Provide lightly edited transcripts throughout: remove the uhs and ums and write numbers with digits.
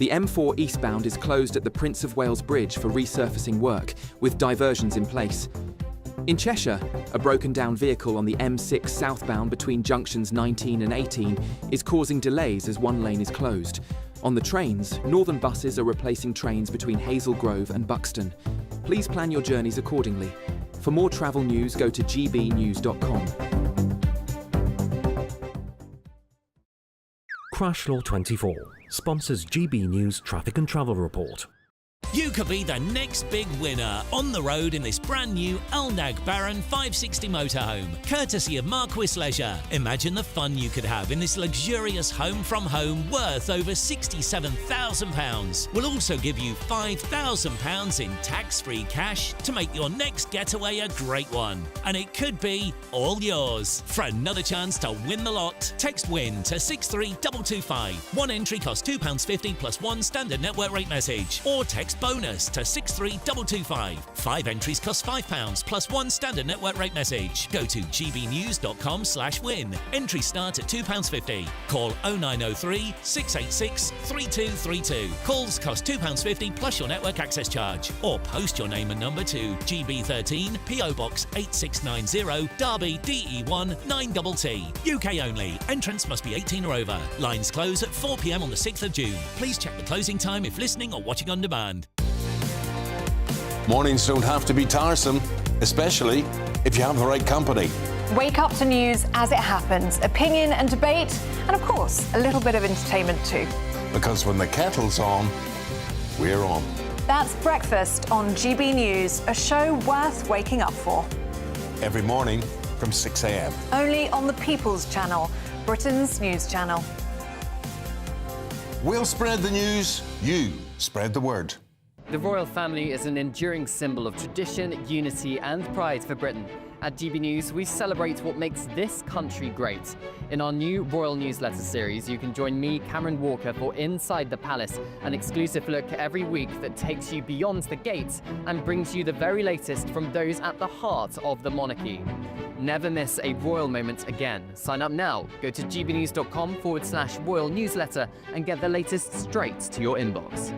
The M4 eastbound is closed at the Prince of Wales Bridge for resurfacing work, with diversions in place. In Cheshire, a broken-down vehicle on the M6 southbound between junctions 19 and 18 is causing delays as one lane is closed. On the trains, Northern buses are replacing trains between Hazel Grove and Buxton. Please plan your journeys accordingly. For more travel news, go to GBNews.com. Crash Law 24 sponsors GB News Traffic and Travel Report. You could be the next big winner on the road in this brand new Alnag Baron 560 motorhome, courtesy of Marquis Leisure. Imagine the fun you could have in this luxurious home from home worth over £67,000. We'll also give you £5,000 in tax-free cash to make your next getaway a great one. And it could be all yours. For another chance to win the lot, text WIN to 63225. One entry costs £2.50 plus one standard network rate message, or text bonus to 63225. 5 entries cost £5 plus one standard network rate message. Go to gbnews.com/win. Entries start at £2.50. Call 0903 686 3232. Calls cost £2.50 plus your network access charge. Or post your name and number to GB13 PO Box 8690 Derby DE1 9TT. UK only. Entrance must be 18 or over. Lines close at 4 p.m. on the 6th of June. Please check the closing time if listening or watching on demand. Mornings don't have to be tiresome, especially if you have the right company. Wake up to news as it happens, opinion and debate, and of course, a little bit of entertainment too. Because when the kettle's on, we're on. That's Breakfast on GB News, a show worth waking up for. Every morning from 6 a.m. Only on the People's Channel, Britain's news channel. We'll spread the news, you spread the word. The royal family is an enduring symbol of tradition, unity and pride for Britain. At GB News, we celebrate what makes this country great. In our new Royal Newsletter series, you can join me, Cameron Walker, for Inside the Palace, an exclusive look every week that takes you beyond the gates and brings you the very latest from those at the heart of the monarchy. Never miss a royal moment again. Sign up now. Go to gbnews.com/royal newsletter and get the latest straight to your inbox.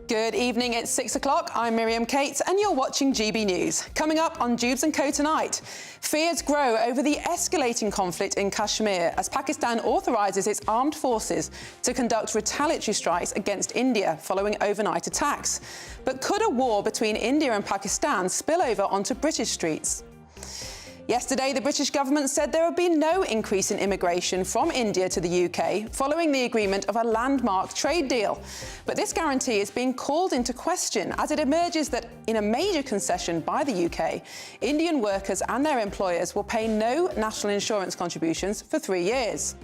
Good evening, it's 6 o'clock. I'm Miriam Cates and you're watching GB News. Coming up on Dewbs Co tonight, fears grow over the escalating conflict in Kashmir as Pakistan authorises its armed forces to conduct retaliatory strikes against India following overnight attacks. But could a war between India and Pakistan spill over onto British streets? Yesterday, the British government said there would be no increase in immigration from India to the UK following the agreement of a landmark trade deal. But this guarantee is being called into question as it emerges that in a major concession by the UK, Indian workers and their employers will pay no national insurance contributions for 3 years.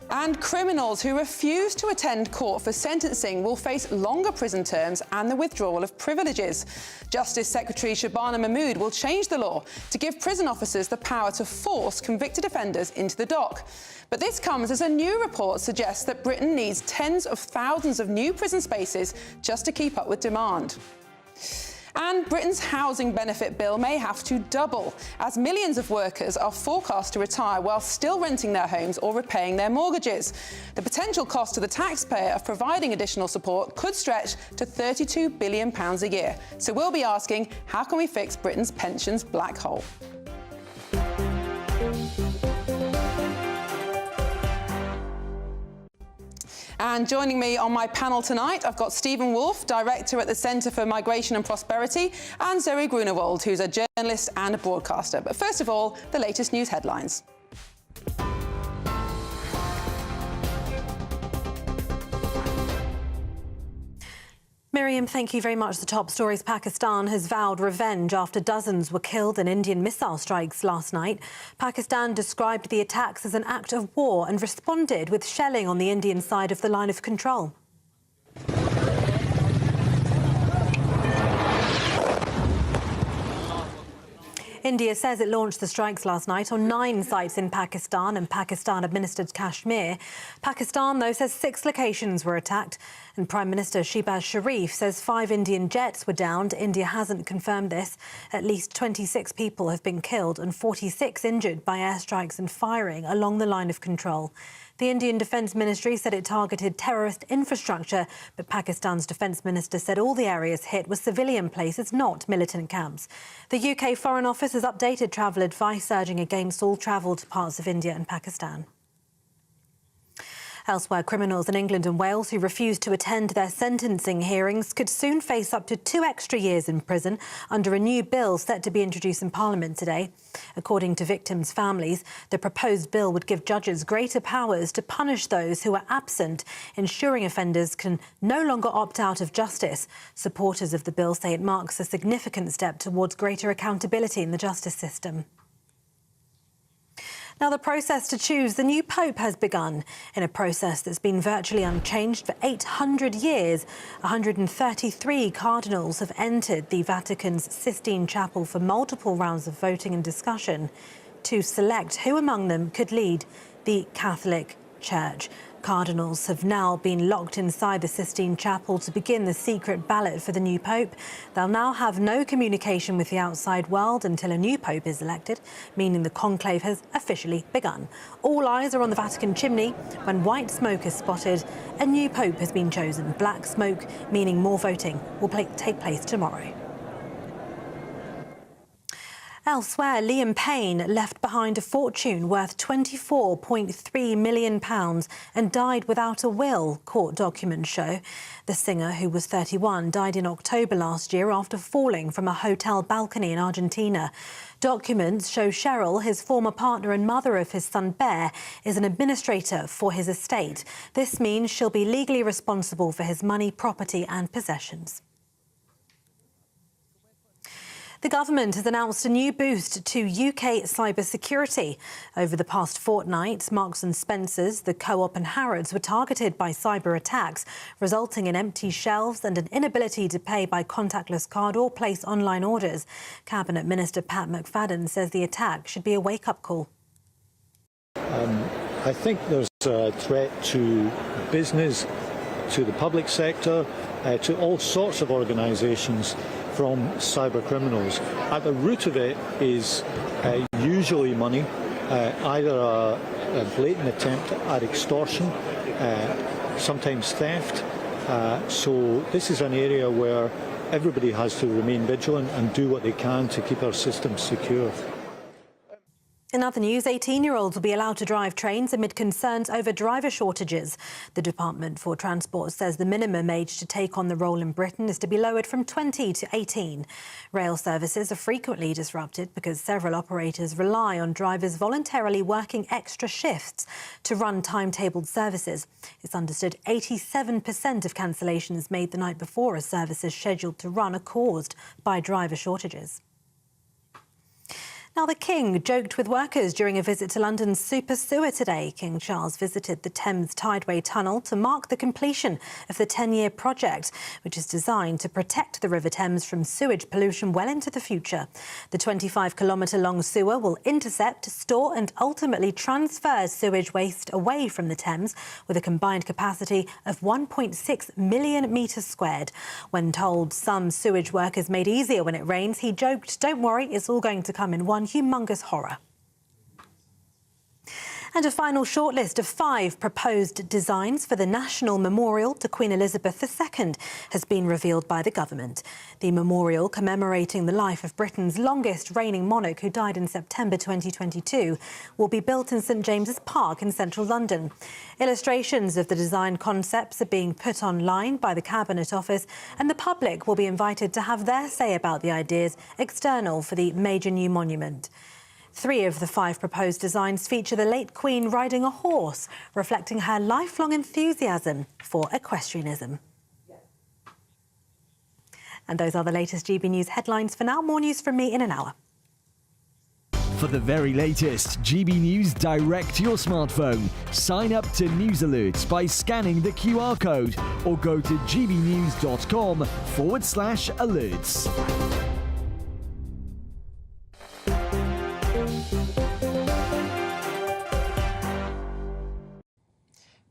And criminals who refuse to attend court for sentencing will face longer prison terms and the withdrawal of privileges. Justice Secretary Shabana Mahmood will change the law to give prison officers the power to force convicted offenders into the dock. But this comes as a new report suggests that Britain needs tens of thousands of new prison spaces just to keep up with demand. And Britain's housing benefit bill may have to double, as millions of workers are forecast to retire while still renting their homes or repaying their mortgages. The potential cost to the taxpayer of providing additional support could stretch to £32 billion a year. So we'll be asking, how can we fix Britain's pensions black hole? And joining me on my panel tonight, I've got Stephen Wolfe, Director at the Centre for Migration and Prosperity, and Zoe Grunewald, who's a journalist and a broadcaster. But first of all, the latest news headlines. Miriam, thank you very much. The top stories: Pakistan has vowed revenge after dozens were killed in Indian missile strikes last night. Pakistan described the attacks as an act of war and responded with shelling on the Indian side of the line of control. India says it launched the strikes last night on 9 sites in Pakistan and Pakistan-administered Kashmir. Pakistan, though, says 6 locations were attacked And Prime Minister Shehbaz Sharif says 5 Indian jets were downed. India hasn't confirmed this. At least 26 people have been killed and 46 injured by airstrikes and firing along the line of control. The Indian Defence Ministry said it targeted terrorist infrastructure, but Pakistan's Defence Minister said all the areas hit were civilian places, not militant camps. The UK Foreign Office has updated travel advice, urging against all travel to parts of India and Pakistan. Elsewhere, criminals in England and Wales who refuse to attend their sentencing hearings could soon face up to 2 extra years in prison under a new bill set to be introduced in Parliament today. According to victims' families, the proposed bill would give judges greater powers to punish those who are absent, ensuring offenders can no longer opt out of justice. Supporters of the bill say it marks a significant step towards greater accountability in the justice system. Now, the process to choose the new Pope has begun. In a process that's been virtually unchanged for 800 years, 133 cardinals have entered the Vatican's Sistine Chapel for multiple rounds of voting and discussion to select who among them could lead the Catholic Church. Cardinals have now been locked inside the Sistine Chapel to begin the secret ballot for the new Pope. They'll now have no communication with the outside world until a new Pope is elected, meaning the conclave has officially begun. All eyes are on the Vatican chimney. When white smoke is spotted, a new Pope has been chosen. Black smoke, meaning more voting, will take place tomorrow. Elsewhere, Liam Payne left behind a fortune worth £24.3 million and died without a will, court documents show. The singer, who was 31, died in October last year after falling from a hotel balcony in Argentina. Documents show Cheryl, his former partner and mother of his son Bear, is an administrator for his estate. This means she'll be legally responsible for his money, property and possessions. The government has announced a new boost to UK cybersecurity. Over the past fortnight, Marks & Spencer's, the Co-op and Harrods were targeted by cyber attacks, resulting in empty shelves and an inability to pay by contactless card or place online orders. Cabinet Minister Pat McFadden says the attack should be a wake-up call. I think there's a threat to business, to the public sector, to all sorts of organisations from cyber criminals. At the root of it is usually money, either a blatant attempt at extortion, sometimes theft. So this is an area where everybody has to remain vigilant and do what they can to keep our systems secure. In other news, 18-year-olds will be allowed to drive trains amid concerns over driver shortages. The Department for Transport says the minimum age to take on the role in Britain is to be lowered from 20 to 18. Rail services are frequently disrupted because several operators rely on drivers voluntarily working extra shifts to run timetabled services. It's understood 87% of cancellations made the night before a service is scheduled to run are caused by driver shortages. Now, the King joked with workers during a visit to London's super sewer today. King Charles visited the Thames Tideway Tunnel to mark the completion of the 10-year project, which is designed to protect the River Thames from sewage pollution well into the future. The 25-kilometre-long sewer will intercept, store and ultimately transfer sewage waste away from the Thames with a combined capacity of 1.6 million metres squared. When told some sewage work is made easier when it rains, he joked, "Don't worry, it's all going to come in one humongous horror." And a final shortlist of 5 proposed designs for the National Memorial to Queen Elizabeth II has been revealed by the government. The memorial, commemorating the life of Britain's longest reigning monarch who died in September 2022, will be built in St James's Park in central London. Illustrations of the design concepts are being put online by the Cabinet Office, and the public will be invited to have their say about the ideas external for the major new monument. 3 of the 5 proposed designs feature the late Queen riding a horse, reflecting her lifelong enthusiasm for equestrianism. And those are the latest GB News headlines. For now, more news from me in an hour. For the very latest GB News direct to your smartphone, sign up to News Alerts by scanning the QR code or go to gbnews.com/alerts.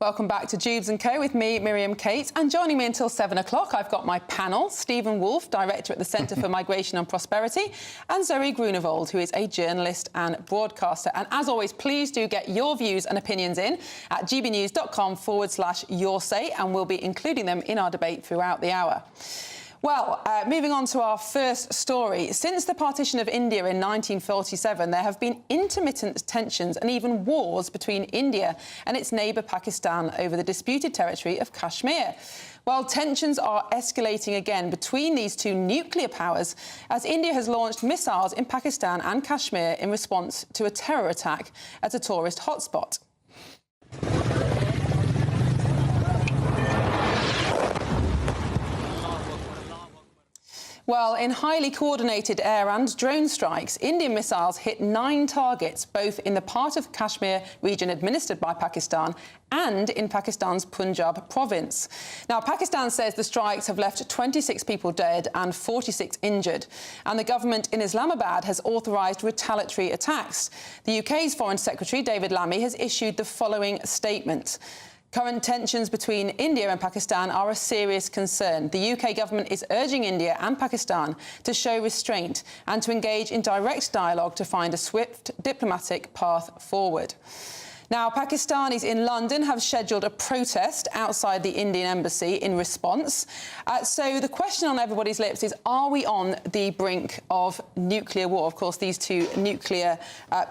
Welcome back to Dewbs Co with me, Miriam Kate, and joining me until 7 o'clock, I've got my panel, Stephen Wolfe, Director at the Centre for Migration and Prosperity, and Zoe Grunewold, who is a journalist and broadcaster. And as always, please do get your views and opinions in at gbnews.com/yoursay, and we'll be including them in our debate throughout the hour. Well, moving on to our first story. Since the partition of India in 1947, there have been intermittent tensions and even wars between India and its neighbour Pakistan over the disputed territory of Kashmir. While tensions are escalating again between these two nuclear powers, as India has launched missiles in Pakistan and Kashmir in response to a terror attack at a tourist hotspot. Well, in highly coordinated air and drone strikes, Indian missiles hit 9 targets, both in the part of Kashmir region administered by Pakistan and in Pakistan's Punjab province. Now, Pakistan says the strikes have left 26 people dead and 46 injured, and the government in Islamabad has authorised retaliatory attacks. The UK's Foreign Secretary, David Lammy, has issued the following statement. Current tensions between India and Pakistan are a serious concern. The UK government is urging India and Pakistan to show restraint and to engage in direct dialogue to find a swift diplomatic path forward. Now, Pakistanis in London have scheduled a protest outside the Indian embassy in response. So the question on everybody's lips is, are we on the brink of nuclear war? Of course, these two nuclear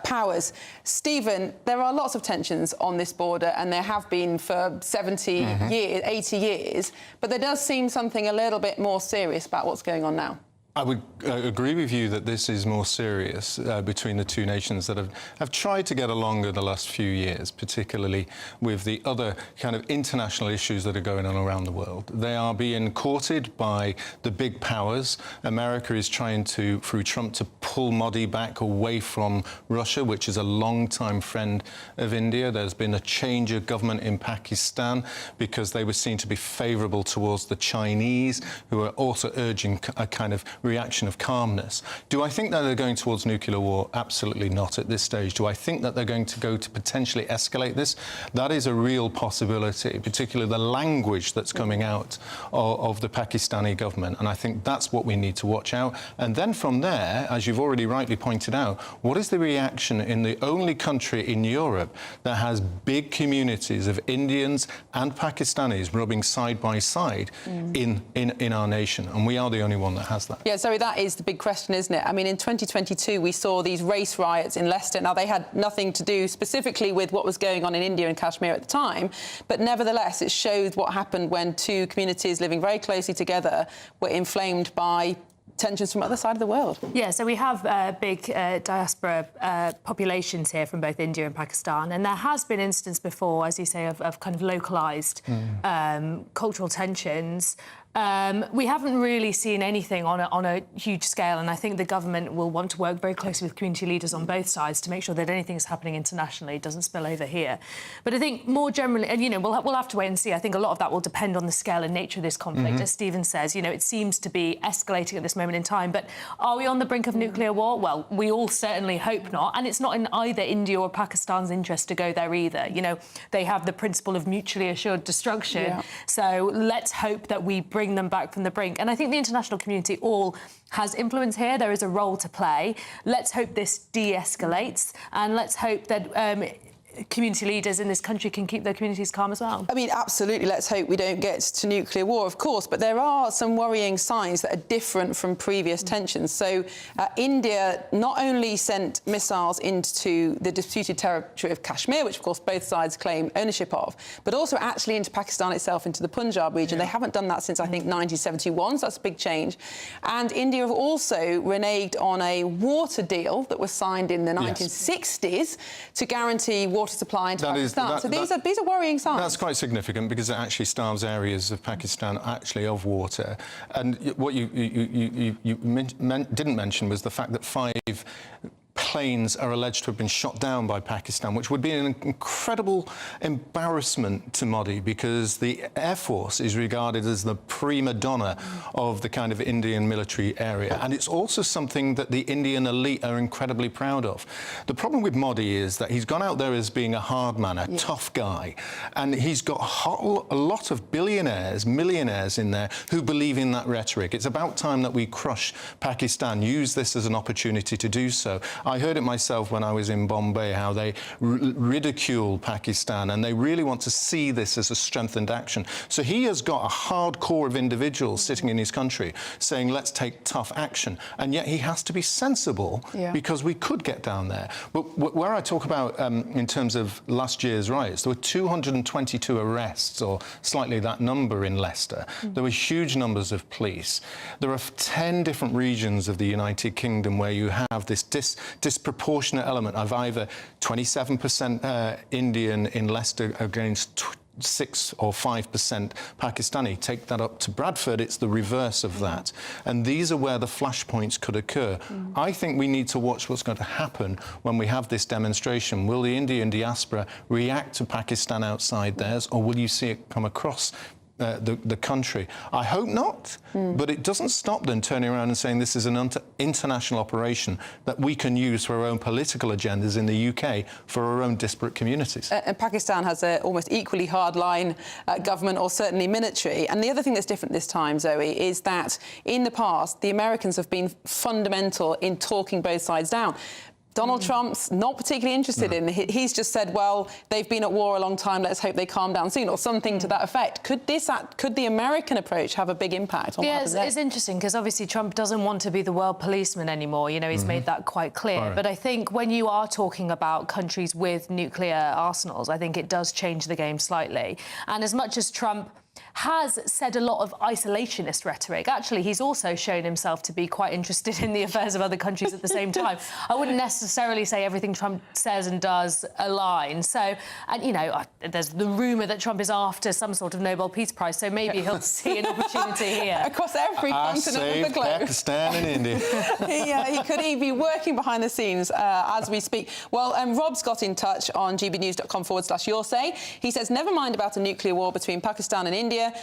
powers. Stephen, there are lots of tensions on this border, and there have been for 70 years, 80 years. But there does seem something a little bit more serious about what's going on now. I would agree with you that this is more serious between the two nations that have tried to get along in the last few years, particularly with the other kind of international issues that are going on around the world. They are being courted by the big powers. America is trying to, through Trump, to pull Modi back away from Russia, which is a long-time friend of India. There's been a change of government in Pakistan because they were seen to be favourable towards the Chinese, who are also urging a kind of reaction of calmness. Do I think that they're going towards nuclear war? Absolutely not at this stage. Do I think that they're going to go to potentially escalate this? That is a real possibility, particularly the language that's coming out of the Pakistani government. And I think that's what we need to watch out. And then from there, as you've already rightly pointed out, what is the reaction in the only country in Europe that has big communities of Indians and Pakistanis rubbing side by side in our nation? And we are the only one that has that. Yeah, Zoe, that is the big question, isn't it? I mean, in 2022, we saw these race riots in Leicester. Now, they had nothing to do specifically with what was going on in India and Kashmir at the time, but nevertheless, it showed what happened when two communities living very closely together were inflamed by tensions from the other side of the world. Yeah, so we have big diaspora populations here from both India and Pakistan, and there has been instance before, as you say, of kind of localised cultural tensions. We haven't really seen anything on a huge scale, and I think the government will want to work very closely with community leaders on both sides to make sure that anything that's happening internationally doesn't spill over here. But I think more generally, and, you know, we'll have to wait and see. I think a lot of that will depend on the scale and nature of this conflict. As Stephen says, you know, it seems to be escalating at this moment in time. But are we on the brink of nuclear war? Well, we all certainly hope not. And it's not in either India or Pakistan's interest to go there either. You know, they have the principle of mutually assured destruction. Yeah. So let's hope that we bring them back from the brink. And I think the international community all has influence here. There is a role to play. Let's hope this de-escalates, and let's hope that community leaders in this country can keep their communities calm as well. I mean, absolutely. Let's hope we don't get to nuclear war, of course, but there are some worrying signs that are different from previous tensions. So India not only sent missiles into the disputed territory of Kashmir, which, of course, both sides claim ownership of, but also actually into Pakistan itself, into the Punjab region. They haven't done that since, I think, 1971, so that's a big change. And India have also reneged on a water deal that was signed in the 1960s to guarantee water supply into Pakistan. So these are worrying signs. That's quite significant because it actually starves areas of Pakistan actually of water. And what you didn't mention was the fact that 5 planes are alleged to have been shot down by Pakistan, which would be an incredible embarrassment to Modi, because the Air Force is regarded as the prima donna of the kind of Indian military area. And it's also something that the Indian elite are incredibly proud of. The problem with Modi is that he's gone out there as being a hard man, a tough guy. And he's got a lot of billionaires, millionaires in there who believe in that rhetoric. It's about time that we crush Pakistan, use this as an opportunity to do so. I heard it myself when I was in Bombay, how they ridicule Pakistan, and they really want to see this as a strengthened action. So he has got a hard core of individuals sitting in his country saying, let's take tough action. And yet he has to be sensible, because we could get down there. But where I talk about, in terms of last year's riots, there were 222 arrests, or slightly that number, in Leicester. There were huge numbers of police. There are 10 different regions of the United Kingdom where you have this disproportionate element of either 27% Indian in Leicester against 6 or 5% Pakistani. Take that up to Bradford, it's the reverse of that. And these are where the flashpoints could occur. I think we need to watch what's going to happen when we have this demonstration. Will the Indian diaspora react to Pakistan outside theirs, or will you see it come across the country? I hope not, but it doesn't stop them turning around and saying this is an international operation that we can use for our own political agendas in the UK for our own disparate communities. And Pakistan has an almost equally hardline government, or certainly military. And the other thing that's different this time, Zoe, is that in the past, the Americans have been fundamental in talking both sides down. Donald Trump's not particularly interested in. He's just said, well, they've been at war a long time, let's hope they calm down soon, or something to that effect. Could the American approach have a big impact on what happens it's interesting, because obviously Trump doesn't want to be the world policeman anymore. You know, he's made that quite clear. But I think when you are talking about countries with nuclear arsenals, I think it does change the game slightly. And as much as Trump has said a lot of isolationist rhetoric, actually he's also shown himself to be quite interested in the affairs of other countries at the same time. I wouldn't necessarily say everything Trump says and does align. So, and you know, there's the rumour that Trump is after some sort of Nobel Peace Prize, so maybe he'll see an opportunity here. Across every continent of the globe. Pakistan and India. He could be working behind the scenes as we speak. Well, Rob's got in touch on gbnews.com/your say. He says, never mind about a nuclear war between Pakistan and India.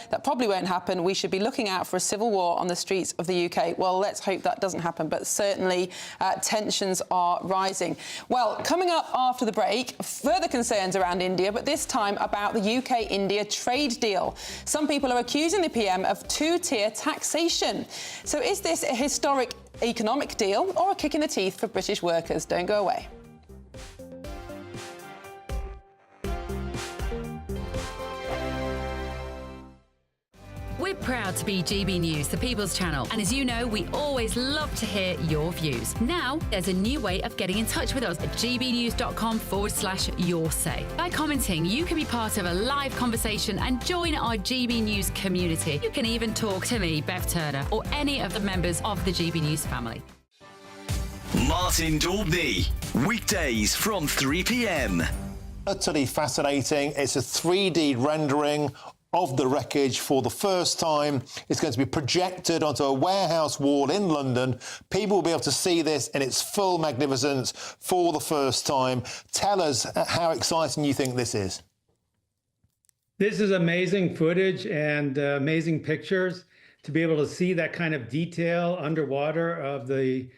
That probably won't happen. We should be looking out for a civil war on the streets of the UK. Well, let's hope that doesn't happen, but certainly tensions are rising. Well, coming up after the break, further concerns around India, but this time about the UK-India trade deal. Some people are accusing the PM of two-tier taxation. So is this a historic economic deal or a kick in the teeth for British workers? Don't go away. We're proud to be GB News, the People's Channel, and as you know, we always love to hear your views. Now, there's a new way of getting in touch with us at gbnews.com/your say. By commenting, you can be part of a live conversation and join our GB News community. You can even talk to me, Bev Turner, or any of the members of the GB News family. Martin Daubney, weekdays from 3 p.m. Utterly fascinating. It's a 3D rendering of the wreckage for the first time. It's going to be projected onto a warehouse wall in London. People will be able to see this in its full magnificence for the first time. Tell us how exciting you think this is. This is amazing footage and amazing pictures. To be able to see that kind of detail underwater of the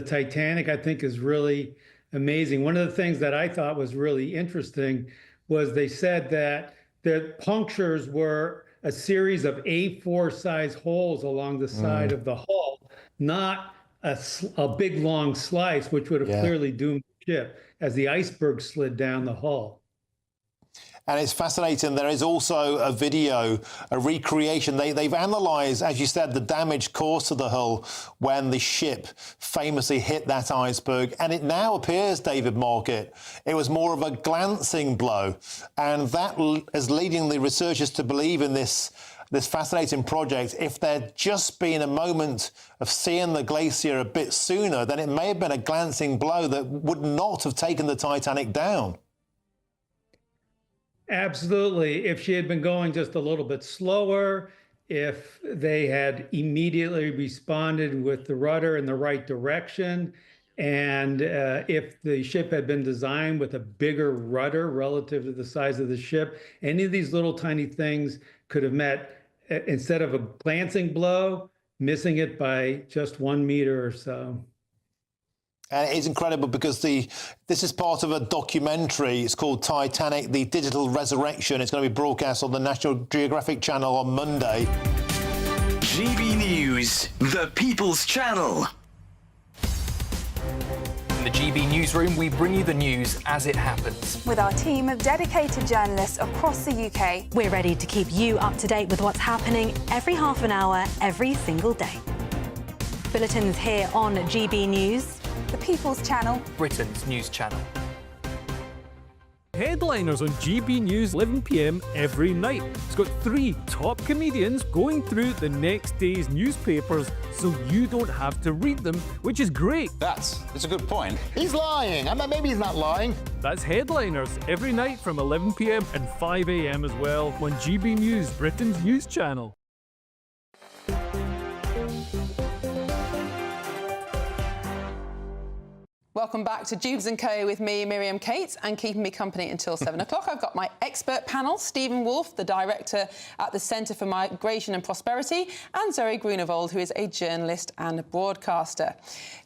Titanic, I think is really amazing. One of the things that I thought was really interesting was they said that the punctures were a series of A4 size holes along the side of the hull, not a big long slice, which would have clearly doomed the ship as the iceberg slid down the hull. And it's fascinating. There is also a video, a recreation. They've analysed, as you said, the damage caused to the hull when the ship famously hit that iceberg. And it now appears, David Market, it was more of a glancing blow. And that is leading the researchers to believe in this fascinating project. If there'd just been a moment of seeing the glacier a bit sooner, then it may have been a glancing blow that would not have taken the Titanic down. Absolutely. If she had been going just a little bit slower, if they had immediately responded with the rudder in the right direction, And if the ship had been designed with a bigger rudder relative to the size of the ship, any of these little tiny things could have met, instead of a glancing blow, missing it by just 1 meter or so. And it's incredible because this is part of a documentary. It's called Titanic, The Digital Resurrection. It's going to be broadcast on the National Geographic Channel on Monday. GB News, the People's Channel. In the GB Newsroom, we bring you the news as it happens. With our team of dedicated journalists across the UK. We're ready to keep you up to date with what's happening every half an hour, every single day. Bulletins here on GB News. The People's Channel. Britain's news channel. Headliners on GB News 11 p.m. every night. It's got 3 top comedians going through the next day's newspapers so you don't have to read them, which is great. That's a good point. He's lying. I mean, maybe he's not lying. That's Headliners every night from 11 p.m. and 5 a.m. as well on GB News, Britain's news channel. Welcome back to Dewbs Co with me, Miriam Cates, and keeping me company until 7 o'clock. I've got my expert panel, Stephen Wolfe, the director at the Centre for Migration and Prosperity, and Zoe Grunewold, who is a journalist and broadcaster.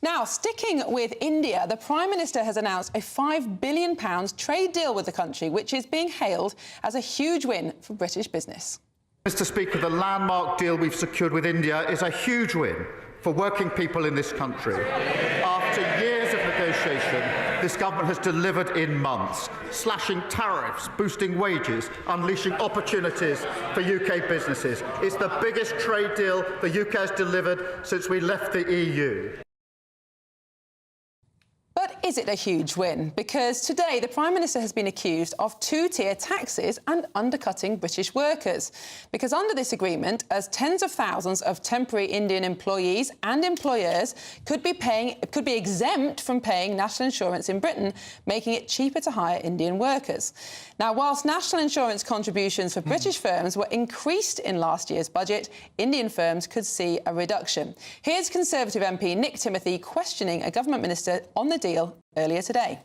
Now, sticking with India, the Prime Minister has announced a £5 billion trade deal with the country, which is being hailed as a huge win for British business. Mr. Speaker, the landmark deal we've secured with India is a huge win for working people in this country. After years of negotiation, this government has delivered in months, slashing tariffs, boosting wages, unleashing opportunities for UK businesses. It's the biggest trade deal the UK has delivered since we left the EU. But is it a huge win? Because today the Prime Minister has been accused of two-tier taxes and undercutting British workers. Because under this agreement, as tens of thousands of temporary Indian employees and employers could be exempt from paying national insurance in Britain, making it cheaper to hire Indian workers. Now, whilst national insurance contributions for British firms were increased in last year's budget, Indian firms could see a reduction. Here's Conservative MP Nick Timothy questioning a government minister on the deal earlier today.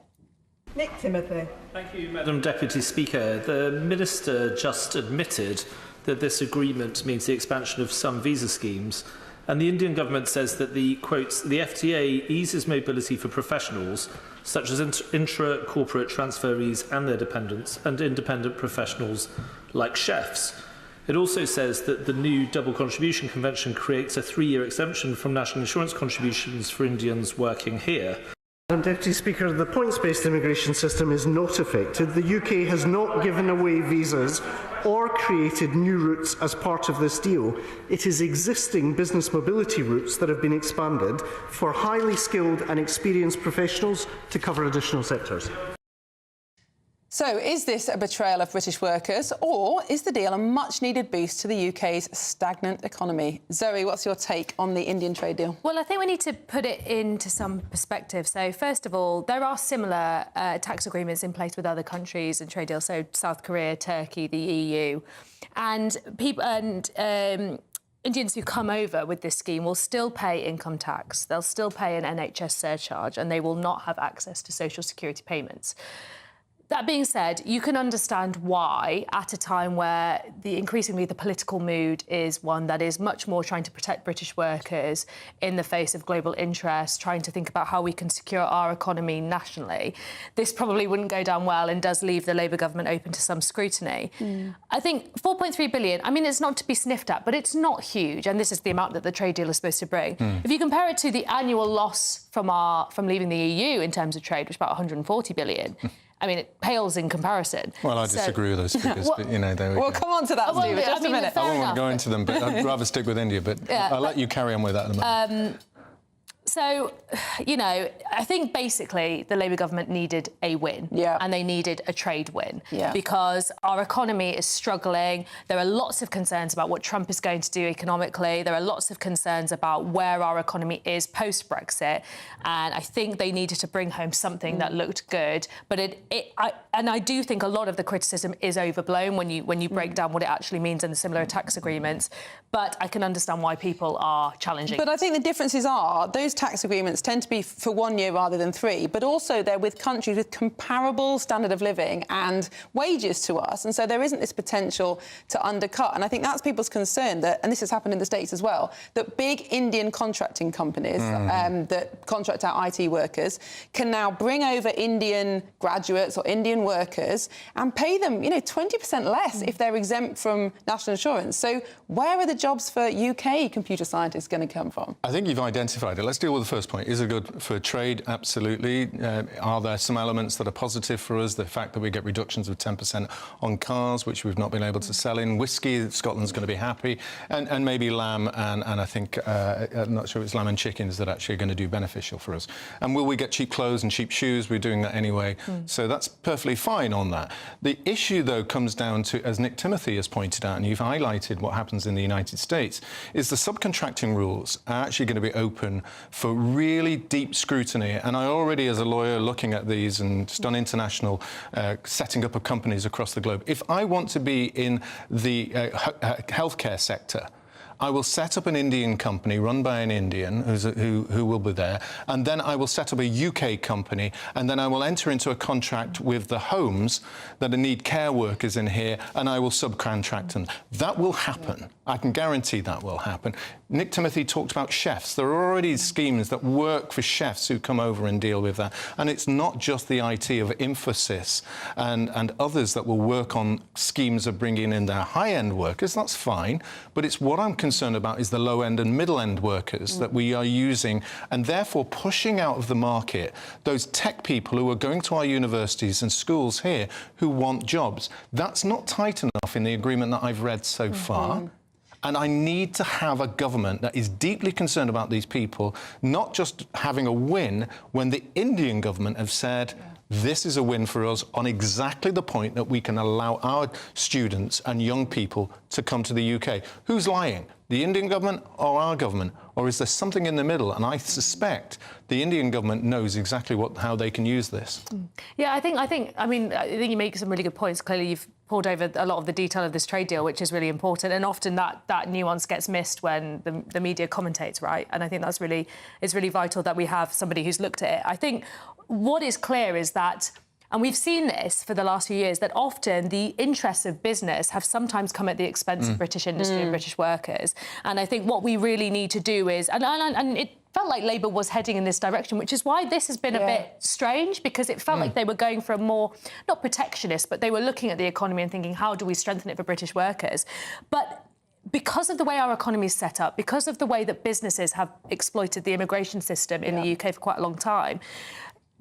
Nick Timothy. Thank you, Madam Deputy Speaker. The Minister just admitted that this agreement means the expansion of some visa schemes, and the Indian government says that the, quotes, the FTA eases mobility for professionals, such as intra-corporate transferees and their dependents, and independent professionals like chefs. It also says that the new double contribution convention creates a 3-year exemption from national insurance contributions for Indians working here. Madam Deputy Speaker, the points-based immigration system is not affected. The UK has not given away visas or created new routes as part of this deal. It is existing business mobility routes that have been expanded for highly skilled and experienced professionals to cover additional sectors. So, is this a betrayal of British workers, or is the deal a much-needed boost to the UK's stagnant economy? Zoe, what's your take on the Indian trade deal? Well, I think we need to put it into some perspective. So, first of all, there are similar tax agreements in place with other countries and trade deals, so South Korea, Turkey, the EU. And Indians who come over with this scheme will still pay income tax, they'll still pay an NHS surcharge, and they will not have access to social security payments. That being said, you can understand why, at a time where increasingly the political mood is one that is much more trying to protect British workers in the face of global interests, trying to think about how we can secure our economy nationally, this probably wouldn't go down well and does leave the Labour government open to some scrutiny. I think 4.3 billion, I mean, it's not to be sniffed at, but it's not huge, and this is the amount that the trade deal is supposed to bring. If you compare it to the annual loss from leaving the EU in terms of trade, which is about 140 billion, I mean, it pales in comparison. Well, I disagree with those figures, but, you know, there we go. We'll come on to that, Steve, in just a minute. I won't want to go into them, but I'd rather stick with India, but yeah, I'll let you carry on with that in a moment. So, you know, I think basically the Labour government needed a win, and they needed a trade win, because our economy is struggling. There are lots of concerns about what Trump is going to do economically. There are lots of concerns about where our economy is post-Brexit, and I think they needed to bring home something that looked good. But I do think a lot of the criticism is overblown when you break down what it actually means in the similar tax agreements. But I can understand why people are challenging. But I think the differences are those those tax agreements tend to be for 1 year rather than 3, but also they're with countries with comparable standard of living and wages to us, and so there isn't this potential to undercut. And I think that's people's concern, that, and this has happened in the States as well, that big Indian contracting companies that contract out IT workers can now bring over Indian graduates or Indian workers and pay them, 20% less if they're exempt from national insurance. So where are the jobs for UK computer scientists going to come from? I think you've identified it. Let's deal with the first point. Is it good for trade? Absolutely. Are there some elements that are positive for us? The fact that we get reductions of 10% on cars, which we've not been able to sell in. Whisky, Scotland's going to be happy. And maybe lamb and I think, I'm not sure it's lamb and chickens that actually are going to do beneficial for us. And will we get cheap clothes and cheap shoes? We're doing that anyway. So that's perfectly fine on that. The issue, though, comes down to, as Nick Timothy has pointed out, and you've highlighted what happens in the United States, is the subcontracting rules are actually going to be open for really deep scrutiny. And I already, as a lawyer, looking at these and done international setting up of companies across the globe, if I want to be in the healthcare sector, I will set up an Indian company run by an Indian who will be there, and then I will set up a UK company, and then I will enter into a contract with the homes that need care workers in here, and I will subcontract them. That will happen. I can guarantee that will happen. Nick Timothy talked about chefs. There are already schemes that work for chefs who come over and deal with that. And it's not just the IT of Infosys and others that will work on schemes of bringing in their high-end workers. That's fine. But it's what I'm concerned about is the low-end and middle-end workers that we are using and therefore pushing out of the market those tech people who are going to our universities and schools here who want jobs. That's not tight enough in the agreement that I've read so far. And I need to have a government that is deeply concerned about these people, not just having a win when the Indian government have said, this is a win for us on exactly the point that we can allow our students and young people to come to the UK. Who's lying? The Indian government or our government? Or is there something in the middle? And I suspect the Indian government knows exactly how they can use this. Yeah, I think you make some really good points. Clearly, you've poured over a lot of the detail of this trade deal, which is really important. And often that nuance gets missed when the media commentates, right? And I think it's really vital that we have somebody who's looked at it. I think what is clear is that, and we've seen this for the last few years, that often the interests of business have sometimes come at the expense of British industry and British workers. And I think what we really need to do is, and it felt like Labour was heading in this direction, which is why this has been a bit strange, because it felt like they were going for a more, not protectionist, but they were looking at the economy and thinking, how do we strengthen it for British workers? But because of the way our economy is set up, because of the way that businesses have exploited the immigration system in the UK for quite a long time,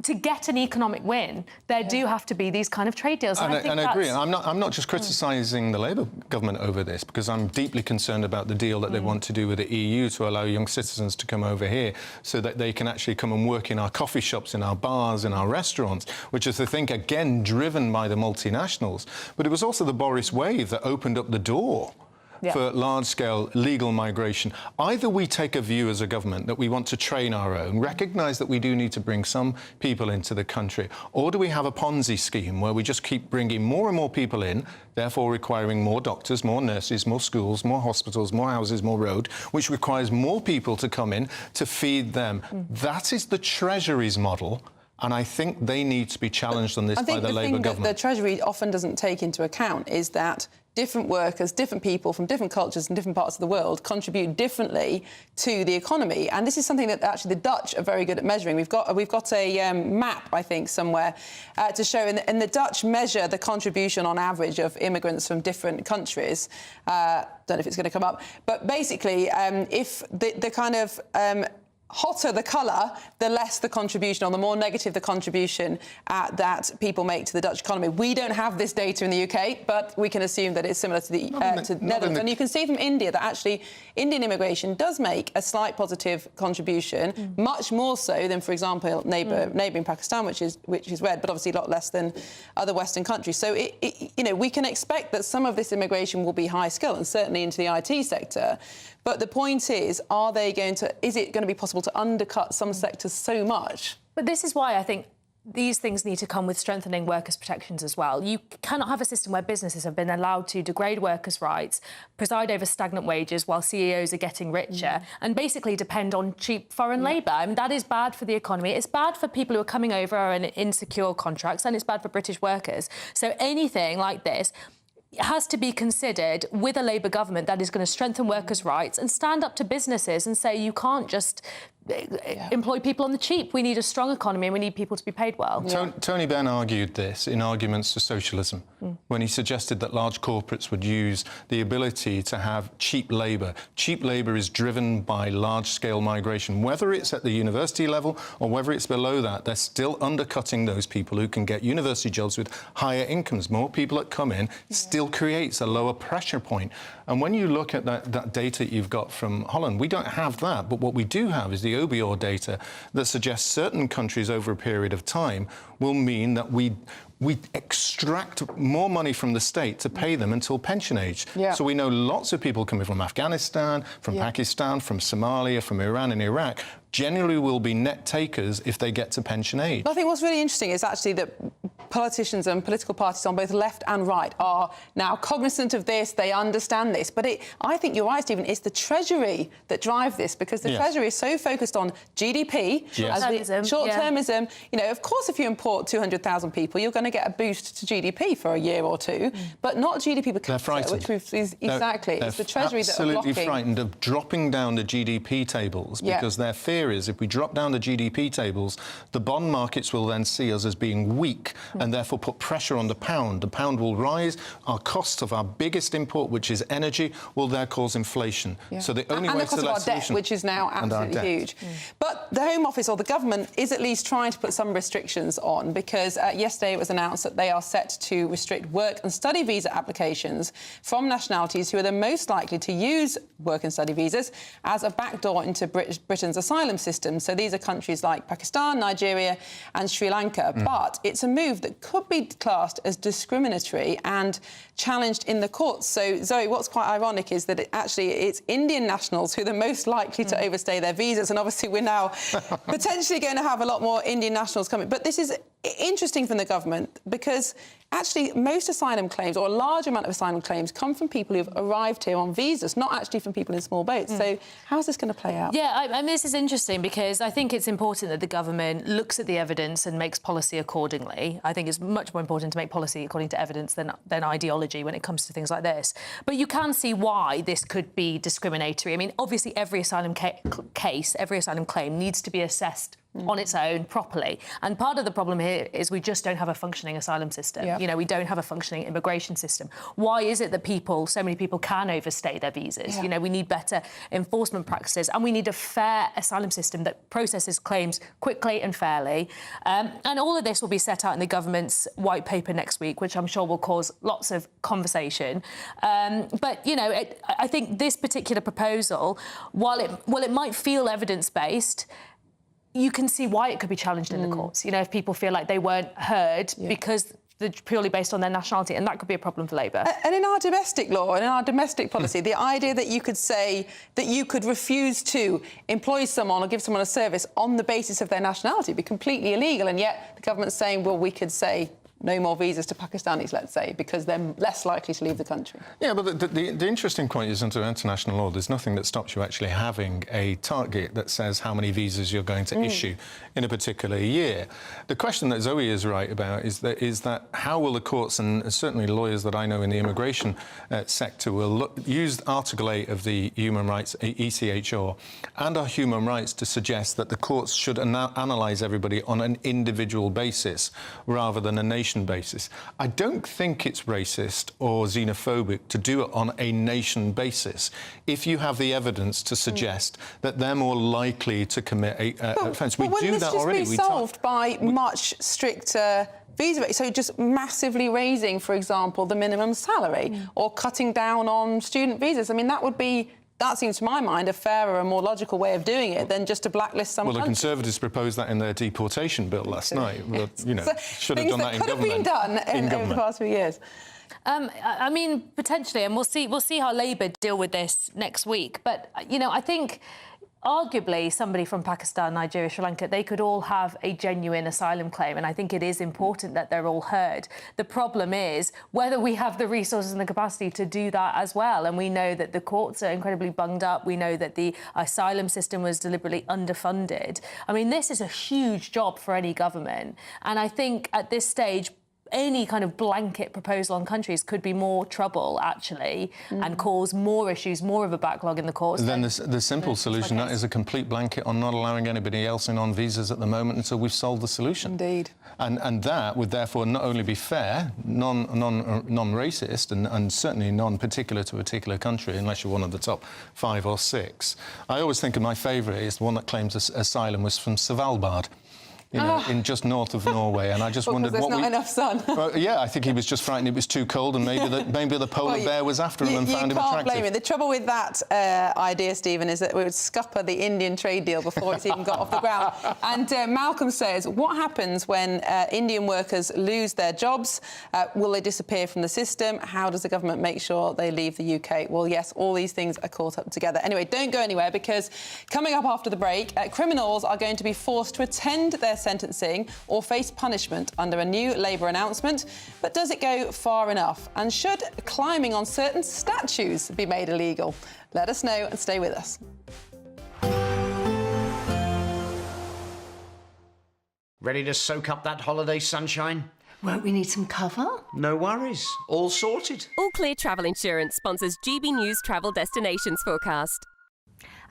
to get an economic win, there do have to be these kind of trade deals. And I agree. I'm not just criticising the Labour government over this, because I'm deeply concerned about the deal that they want to do with the EU to allow young citizens to come over here so that they can actually come and work in our coffee shops, in our bars, in our restaurants, which is, I think, again, driven by the multinationals. But it was also the Boris wave that opened up the door for large-scale legal migration. Either we take a view as a government that we want to train our own, recognise that we do need to bring some people into the country, or do we have a Ponzi scheme where we just keep bringing more and more people in, therefore requiring more doctors, more nurses, more schools, more hospitals, more houses, more road, which requires more people to come in to feed them. That is the Treasury's model. And I think they need to be challenged on this by the Labour government. I think the Treasury often doesn't take into account is that different workers, different people from different cultures and different parts of the world contribute differently to the economy. And this is something that actually the Dutch are very good at measuring. We've got a map, I think, somewhere to show. And the Dutch measure the contribution on average of immigrants from different countries. Don't know if it's going to come up. But basically, if the kind of hotter the colour, the less the contribution, or the more negative the contribution that people make to the Dutch economy. We don't have this data in the UK, but we can assume that it's similar to the Netherlands. And you can see from India that actually Indian immigration does make a slight positive contribution, much more so than, for example, neighbouring Pakistan, which is red, but obviously a lot less than other Western countries. So, we can expect that some of this immigration will be high skill, and certainly into the IT sector. But the point is, is it going to be possible to undercut some sectors so much? But this is why I think these things need to come with strengthening workers' protections as well. You cannot have a system where businesses have been allowed to degrade workers' rights, preside over stagnant wages while CEOs are getting richer, and basically depend on cheap foreign labour. I mean, that is bad for the economy. It's bad for people who are coming over on insecure contracts, and it's bad for British workers. So anything like this has to be considered with a Labour government that is going to strengthen workers' rights and stand up to businesses and say you can't just employ people on the cheap. We need a strong economy and we need people to be paid well. Tony Benn argued this in Arguments for Socialism when he suggested that large corporates would use the ability to have cheap labour. Cheap labour is driven by large-scale migration. Whether it's at the university level or whether it's below that, they're still undercutting those people who can get university jobs with higher incomes. More people that come in still creates a lower pressure point. And when you look at that data you've got from Holland, we don't have that. But what we do have is the OBR data that suggests certain countries over a period of time will mean that we extract more money from the state to pay them until pension age. So we know lots of people coming from Afghanistan, from Pakistan, from Somalia, from Iran and Iraq generally will be net takers if they get to pension age. I think what's really interesting is actually that politicians and political parties on both left and right are now cognizant of this, they understand this. But I think you're right, Stephen, it's the Treasury that drive this, because the Treasury is so focused on GDP, short-termism. You know, of course, if you import 200,000 people, you're going to get a boost to GDP for a year or two, but not GDP per capita. They're frightened. Exactly. It's the Treasury that are blocking. Absolutely frightened of dropping down the GDP tables, because their fear is if we drop down the GDP tables, the bond markets will then see us as being weak and therefore put pressure on the pound. The pound will rise. Our cost of our biggest import, which is energy, will there cause inflation. So the only way to the cost of our debt, which is now absolutely huge. But the Home Office or the government is at least trying to put some restrictions on, because yesterday it was announced that they are set to restrict work and study visa applications from nationalities who are the most likely to use work and study visas as a backdoor into Britain's asylum system. So these are countries like Pakistan, Nigeria and Sri Lanka. But it's a move that could be classed as discriminatory and challenged in the courts. So, Zoe, what's quite ironic is that it's Indian nationals who are the most likely to overstay their visas. And obviously we're now potentially going to have a lot more Indian nationals coming. But this is interesting from the government, because actually most asylum claims, or a large amount of asylum claims, come from people who've arrived here on visas, not actually from people in small boats. So how's this going to play out? Yeah, I mean, this is interesting, because I think it's important that the government looks at the evidence and makes policy accordingly. I think it's much more important to make policy according to evidence than ideology when it comes to things like this. But you can see why this could be discriminatory. I mean, obviously every asylum case, every asylum claim needs to be assessed on its own properly. And part of the problem here is we just don't have a functioning asylum system. You know, we don't have a functioning immigration system. Why is it that so many people can overstay their visas? You know, we need better enforcement practices, and we need a fair asylum system that processes claims quickly and fairly. And all of this will be set out in the government's white paper next week, which I'm sure will cause lots of conversation. But, you know, I think this particular proposal, while it might feel evidence-based, you can see why it could be challenged in the courts. You know, if people feel like they weren't heard because they're purely based on their nationality, and that could be a problem for Labour. And in our domestic law and in our domestic policy, the idea that you could say that you could refuse to employ someone or give someone a service on the basis of their nationality would be completely illegal, and yet the government's saying, well, we could say no more visas to Pakistanis, let's say, because they're less likely to leave the country. Yeah, but the interesting point is, under international law, there's nothing that stops you actually having a target that says how many visas you're going to issue in a particular year. The question that Zoe is right about is that how will the courts, and certainly lawyers that I know in the immigration sector, will use Article 8 of the Human Rights, ECHR, and our human rights to suggest that the courts should analyse everybody on an individual basis rather than a nation basis. I don't think it's racist or xenophobic to do it on a nation basis if you have the evidence to suggest that they're more likely to commit an offence. We do that already. This just be solved by much stricter visa rates, so just massively raising, for example, the minimum salary or cutting down on student visas. I mean, that seems, to my mind, a fairer and more logical way of doing it than just to blacklist some countries. Well, the Conservatives proposed that in their deportation bill last night. Well, you know, should have done that in government. Things that could have been done over the past few years. I mean, potentially, and we'll see how Labour deal with this next week. But, you know, I think arguably somebody from Pakistan, Nigeria, Sri Lanka, they could all have a genuine asylum claim, and I think it is important that they're all heard. The problem is whether we have the resources and the capacity to do that as well, and we know that the courts are incredibly bunged up. We know that the asylum system was deliberately underfunded. I mean, this is a huge job for any government, and I think at this stage, any kind of blanket proposal on countries could be more trouble, actually, and cause more issues, more of a backlog in the courts. Then the simple solution that is a complete blanket on not allowing anybody else in on visas at the moment until we've solved the solution. Indeed. And that would therefore not only be fair, non-racist, and certainly non-particular to a particular country, unless you're one of the top 5 or 6. I always think of my favourite is the one that claims asylum was from Svalbard. You know, in just north of Norway, and I just wondered what not enough sun. Well, yeah, I think he was just frightened it was too cold, and maybe the polar bear was after him and found him attractive. You can't blame him. The trouble with that idea, Stephen, is that we would scupper the Indian trade deal before it's even got off the ground. And Malcolm says, what happens when Indian workers lose their jobs? Will they disappear from the system? How does the government make sure they leave the UK? Well, yes, all these things are caught up together. Anyway, don't go anywhere, because coming up after the break, criminals are going to be forced to attend their sentencing or face punishment under a new Labour announcement. But does it go far enough? And should climbing on certain statues be made illegal? Let us know and stay with us. Ready to soak up that holiday sunshine? Won't we need some cover? No worries. All sorted. All Clear Travel Insurance sponsors GB News Travel Destinations Forecast.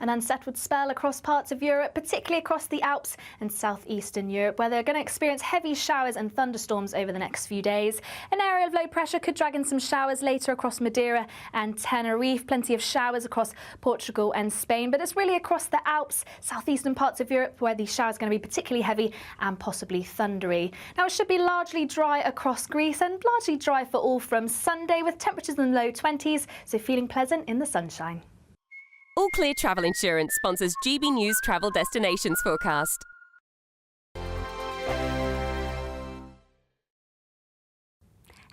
An unsettled spell across parts of Europe, particularly across the Alps and southeastern Europe, where they're going to experience heavy showers and thunderstorms over the next few days. An area of low pressure could drag in some showers later across Madeira and Tenerife. Plenty of showers across Portugal and Spain, but it's really across the Alps, southeastern parts of Europe, where these showers are going to be particularly heavy and possibly thundery. Now, it should be largely dry across Greece and largely dry for all from Sunday, with temperatures in the low 20s, so feeling pleasant in the sunshine. All Clear Travel Insurance sponsors GB News Travel Destinations Forecast.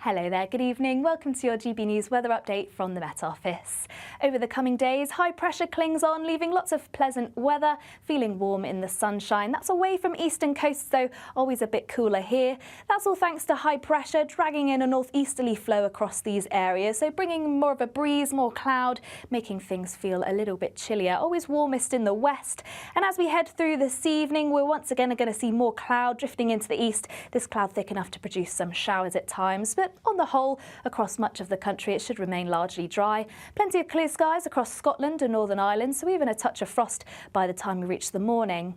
Hello there, good evening. Welcome to your GB News weather update from the Met Office. Over the coming days, high pressure clings on, leaving lots of pleasant weather, feeling warm in the sunshine. That's away from eastern coasts, though, always a bit cooler here. That's all thanks to high pressure dragging in a northeasterly flow across these areas, so bringing more of a breeze, more cloud, making things feel a little bit chillier. Always warmest in the west. And as we head through this evening, we're once again going to see more cloud drifting into the east. This cloud thick enough to produce some showers at times, but on the whole, across much of the country, it should remain largely dry. Plenty of clear skies across Scotland and Northern Ireland, so even a touch of frost by the time we reach the morning.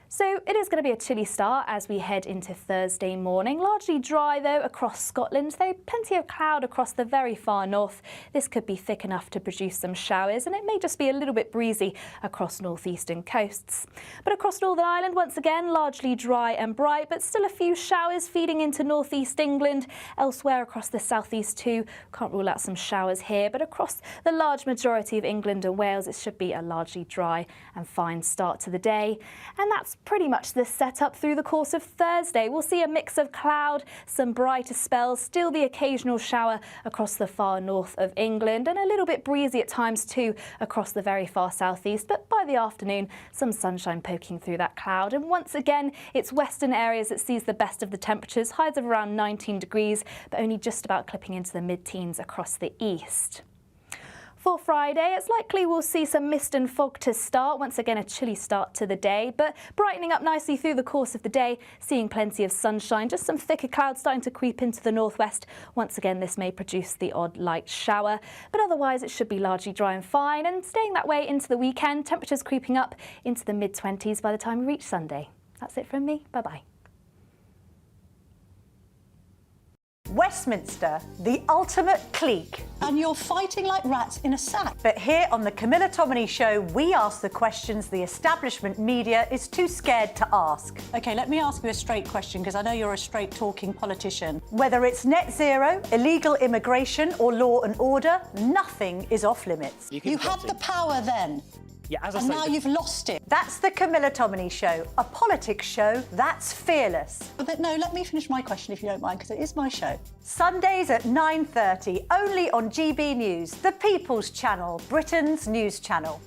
So it is going to be a chilly start as we head into Thursday morning. Largely dry, though, across Scotland, though plenty of cloud across the very far north. This could be thick enough to produce some showers, and it may just be a little bit breezy across northeastern coasts. But across Northern Ireland, once again, largely dry and bright, but still a few showers feeding into northeast England. Elsewhere across the southeast too, can't rule out some showers here, but across the large majority of England and Wales, it should be a largely dry and fine start to the day. And that's pretty much the setup through the course of Thursday. We'll see a mix of cloud, some brighter spells, still the occasional shower across the far north of England, and a little bit breezy at times too across the very far southeast. But by the afternoon, some sunshine poking through that cloud. And once again, it's western areas that sees the best of the temperatures, highs of around 19 degrees, but only just about clipping into the mid-teens across the east. For Friday, it's likely we'll see some mist and fog to start. Once again, a chilly start to the day, but brightening up nicely through the course of the day, seeing plenty of sunshine, just some thicker clouds starting to creep into the northwest. Once again, this may produce the odd light shower, but otherwise it should be largely dry and fine, and staying that way into the weekend, temperatures creeping up into the mid-20s by the time we reach Sunday. That's it from me. Bye-bye. Westminster, the ultimate clique. And you're fighting like rats in a sack. But here on the Camilla Tominey Show, we ask the questions the establishment media is too scared to ask. OK, let me ask you a straight question, because I know you're a straight-talking politician. Whether it's net zero, illegal immigration or law and order, nothing is off-limits. You had the power then. Yeah, as I and say, now you've lost it. That's the Camilla Tominey Show, a politics show that's fearless. But no, let me finish my question if you don't mind, because it is my show. Sundays at 9:30, only on GB News, the People's Channel, Britain's news channel.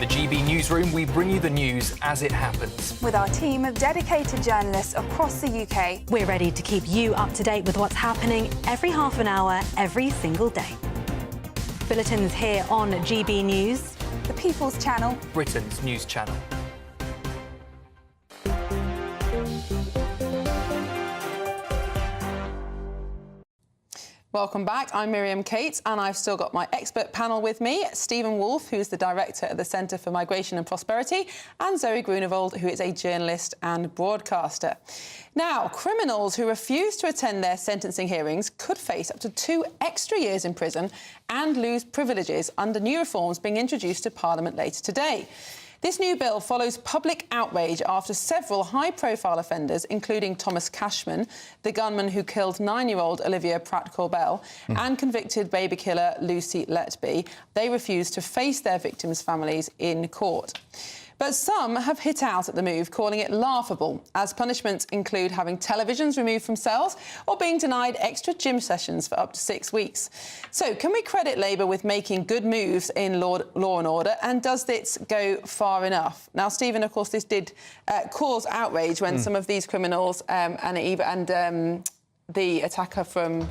the GB newsroom, we bring you the news as it happens. With our team of dedicated journalists across the UK. We're ready to keep you up to date with what's happening every half an hour, every single day. Bulletins here on GB News. The People's Channel. Britain's news channel. Welcome back. I'm Miriam Cates, and I've still got my expert panel with me, Stephen Wolfe, who's the director at the Centre for Migration and Prosperity, and Zoe Grunewald, who is a journalist and broadcaster. Now, criminals who refuse to attend their sentencing hearings could face up to 2 extra years in prison and lose privileges under new reforms being introduced to Parliament later today. This new bill follows public outrage after several high-profile offenders, including Thomas Cashman, the gunman who killed 9-year-old Olivia Pratt-Corbell, and convicted baby killer Lucy Letby, they refused to face their victims' families in court. But some have hit out at the move, calling it laughable, as punishments include having televisions removed from cells or being denied extra gym sessions for up to 6 weeks. So can we credit Labour with making good moves in law and order, and does this go far enough? Now, Stephen, of course, this did cause outrage when some of these criminals the attacker from...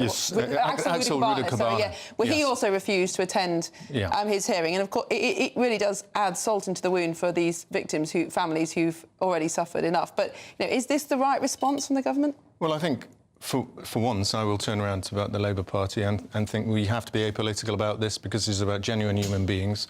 Axel Ruda-Cabana. He also refused to attend his hearing, and of course it really does add salt into the wound for these victims, families who've already suffered enough. But is this the right response from the government? Well, I think for once I will turn around to the Labour Party and think we have to be apolitical about this, because this is about genuine human beings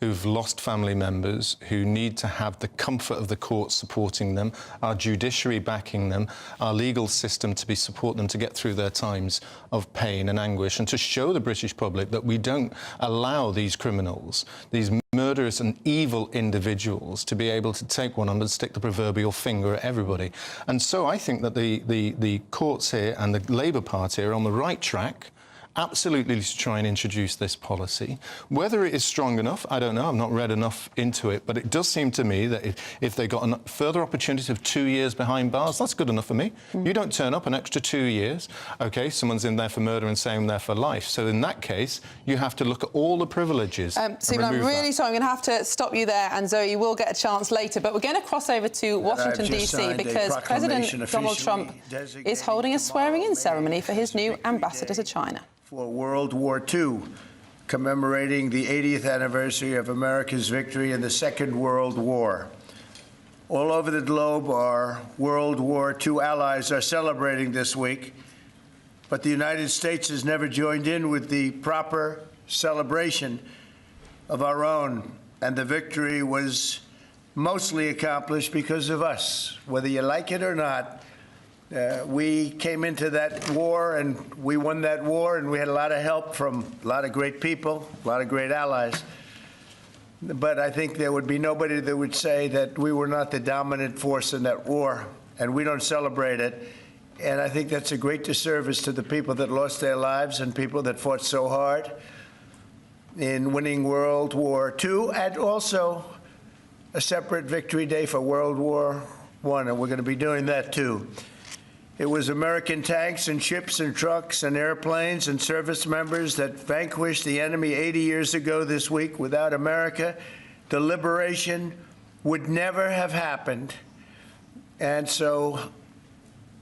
who've lost family members, who need to have the comfort of the court supporting them, our judiciary backing them, our legal system to support them to get through their times of pain and anguish, and to show the British public that we don't allow these criminals, these murderous and evil individuals, to be able to take one and stick the proverbial finger at everybody. And so I think that the courts here and the Labour Party are on the right track, absolutely, to try and introduce this policy. Whether it is strong enough, I don't know. I've not read enough into it, but it does seem to me that if they got a further opportunity of 2 years behind bars, that's good enough for me. You don't turn up an extra 2 years. OK, someone's in there for murder and saying they're for life. So in that case, you have to look at all the privileges. Stephen, I'm really sorry. I'm going to have to stop you there, and Zoe, you will get a chance later. But we're going to cross over to Washington, D.C., because President Donald Trump is holding a swearing-in ceremony for his new ambassador to China. For World War II, commemorating the 80th anniversary of America's victory in the Second World War. All over the globe, our World War II allies are celebrating this week, but the United States has never joined in with the proper celebration of our own, and the victory was mostly accomplished because of us. Whether you like it or not, we came into that war and we won that war, and we had a lot of help from a lot of great people, a lot of great allies. But I think there would be nobody that would say that we were not the dominant force in that war, and we don't celebrate it. And I think that's a great disservice to the people that lost their lives and people that fought so hard in winning World War II, and also a separate victory day for World War I, and we're going to be doing that too. It was American tanks and ships and trucks and airplanes and service members that vanquished the enemy 80 years ago this week. Without America, the liberation would never have happened. And so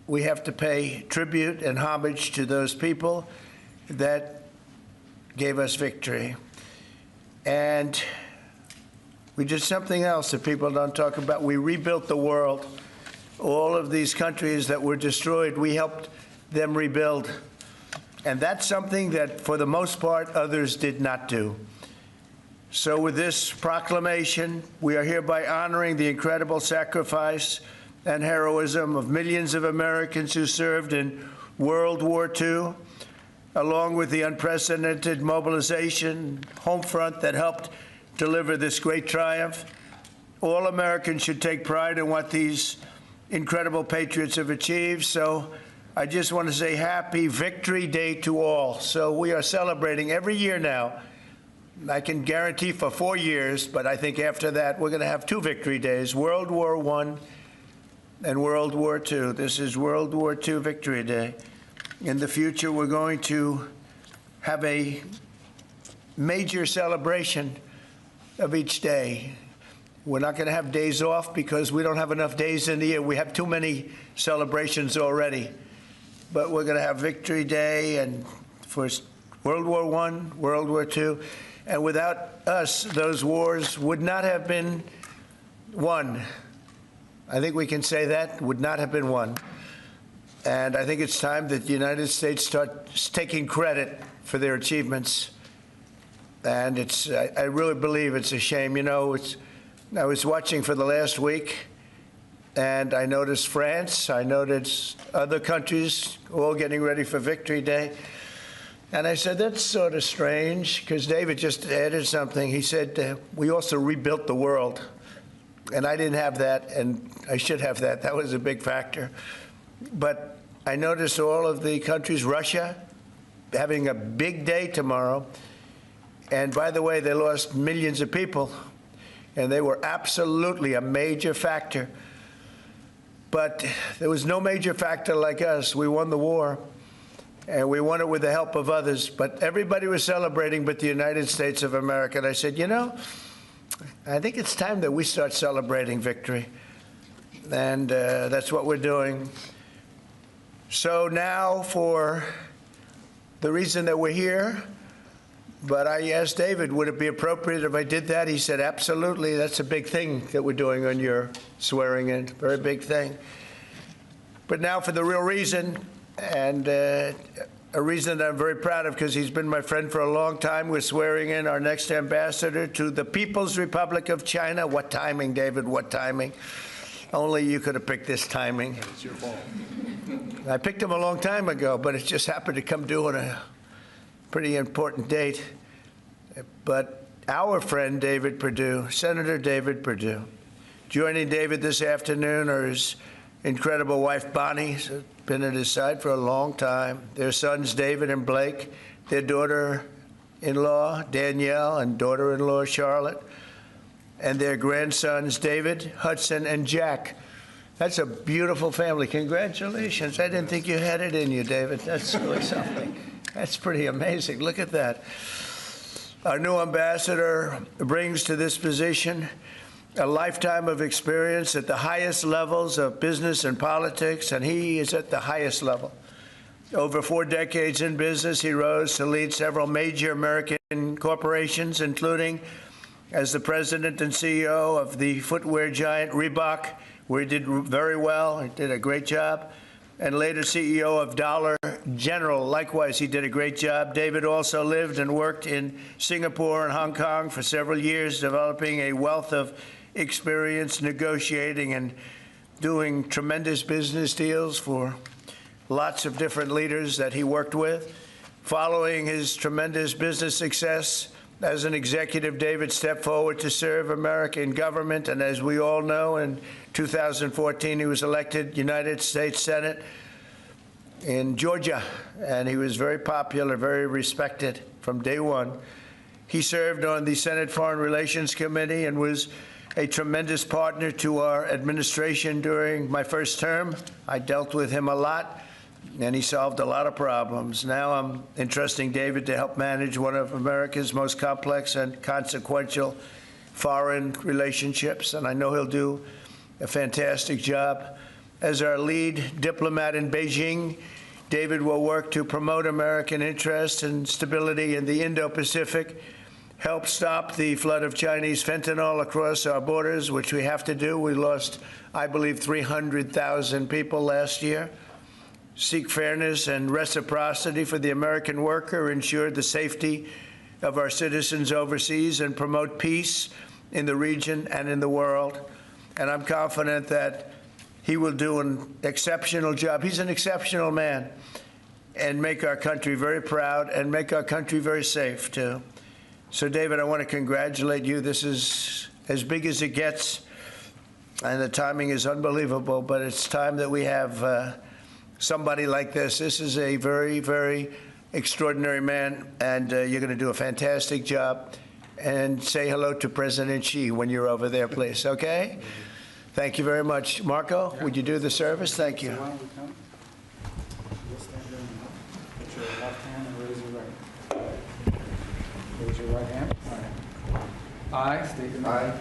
we have to pay tribute and homage to those people that gave us victory. And we did something else that people don't talk about. We rebuilt the world. All of these countries that were destroyed, we helped them rebuild. And that's something that, for the most part, others did not do. So with this proclamation, we are hereby honoring the incredible sacrifice and heroism of millions of Americans who served in World War II, along with the unprecedented mobilization, home front that helped deliver this great triumph. All Americans should take pride in what these incredible patriots have achieved. So I just want to say Happy Victory Day to all. So we are celebrating every year now. I can guarantee for 4 years, but I think after that we're going to have 2 victory days, World War I and World War II. This is World War II Victory Day. In the future, we're going to have a major celebration of each day. We're not going to have days off because we don't have enough days in the year. We have too many celebrations already. But we're going to have Victory Day and for World War I, World War II. And without us, those wars would not have been won. I think we can say that, would not have been won. And I think it's time that the United States starts taking credit for their achievements. And I really believe it's a shame. You know, I was watching for the last week, and I noticed France, I noticed other countries all getting ready for Victory Day. And I said, that's sort of strange, because David just added something. He said, we also rebuilt the world. And I didn't have that, and I should have that. That was a big factor. But I noticed all of the countries, Russia, having a big day tomorrow. And by the way, they lost millions of people, and they were absolutely a major factor. But there was no major factor like us. We won the war, and we won it with the help of others. But everybody was celebrating but the United States of America. And I said, you know, I think it's time that we start celebrating victory. And that's what we're doing. So now for the reason that we're here, but I asked David, would it be appropriate if I did that? He said, absolutely. That's a big thing that we're doing on your swearing in, very big thing. But now for the real reason, and a reason that I'm very proud of because he's been my friend for a long time. We're swearing in our next ambassador to the People's Republic of China. What timing, David, what timing? Only you could have picked this timing. It's your fault. I picked him a long time ago, but it just happened to come due on a pretty important date. But our friend David Perdue, Senator David Perdue, joining David this afternoon are his incredible wife Bonnie, who's been at his side for a long time, their sons David and Blake, their daughter-in-law Danielle and daughter-in-law Charlotte, and their grandsons David, Hudson, and Jack. That's a beautiful family. Congratulations. I didn't think you had it in you, David. That's really something. That's pretty amazing. Look at that. Our new ambassador brings to this position a lifetime of experience at the highest levels of business and politics, and he is at the highest level. Over 4 decades in business, he rose to lead several major American corporations, including as the president and CEO of the footwear giant Reebok, where he did very well. He did a great job. And later CEO of Dollar General. Likewise, he did a great job. David also lived and worked in Singapore and Hong Kong for several years, developing a wealth of experience negotiating and doing tremendous business deals for lots of different leaders that he worked with. Following his tremendous business success as an executive, David stepped forward to serve America in government, and as we all know, in 2014, he was elected United States Senate in Georgia, and he was very popular, very respected from day one. He served on the Senate Foreign Relations Committee and was a tremendous partner to our administration during my first term. I dealt with him a lot, and he solved a lot of problems. Now I'm entrusting David to help manage one of America's most complex and consequential foreign relationships, and I know he'll do a fantastic job. As our lead diplomat in Beijing, David will work to promote American interests and stability in the Indo-Pacific, help stop the flood of Chinese fentanyl across our borders, which we have to do. We lost, I believe, 300,000 people last year. Seek fairness and reciprocity for the American worker, ensure the safety of our citizens overseas, and promote peace in the region and in the world. And I'm confident that he will do an exceptional job. He's an exceptional man, and make our country very proud and make our country very safe, too. So, David, I want to congratulate you. This is as big as it gets, and the timing is unbelievable, but it's time that we have somebody like this. This is a very, very extraordinary man, and you're going to do a fantastic job. And say hello to President Xi when you're over there, please, okay? Thank you very much. Marco, would you do the service? Thank you. Raise your right hand. I state your name. I,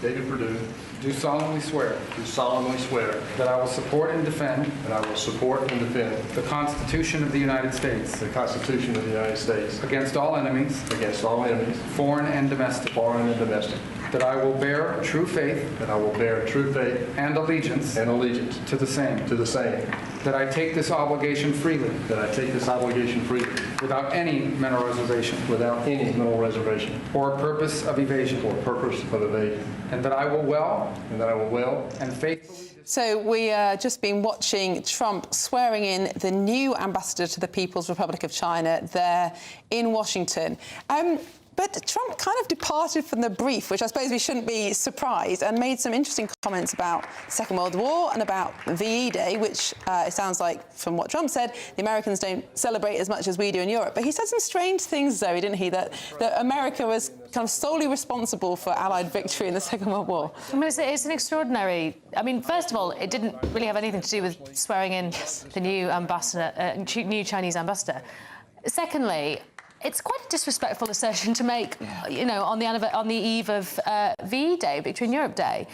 David Perdue, do solemnly swear. Do solemnly swear that I will support and defend. that I will support and defend The Constitution of the United States. the Constitution of the United States Against all enemies, against all enemies, foreign and domestic. foreign and domestic. That I will bear true faith That I will bear true faith and allegiance and allegiance to the same. to the same. That I take this obligation freely, That I take this obligation freely, without any mental reservation without any mental reservation or purpose of evasion. or purpose of evasion. And that I will well And that I will well and faithfully. So we just been watching Trump swearing in the new ambassador to the People's Republic of China there in Washington. But Trump kind of departed from the brief, which I suppose we shouldn't be surprised, and made some interesting comments about the Second World War and about VE Day, which it sounds like, from what Trump said, the Americans don't celebrate as much as we do in Europe. But he said some strange things, Zoe, didn't he? That America was kind of solely responsible for Allied victory in the Second World War. I mean, it's an extraordinary... I mean, first of all, it didn't really have anything to do with swearing in the new ambassador, new Chinese ambassador. Secondly, it's quite a disrespectful assertion to make, you know, on the eve of VE Day, Victory in Europe Day.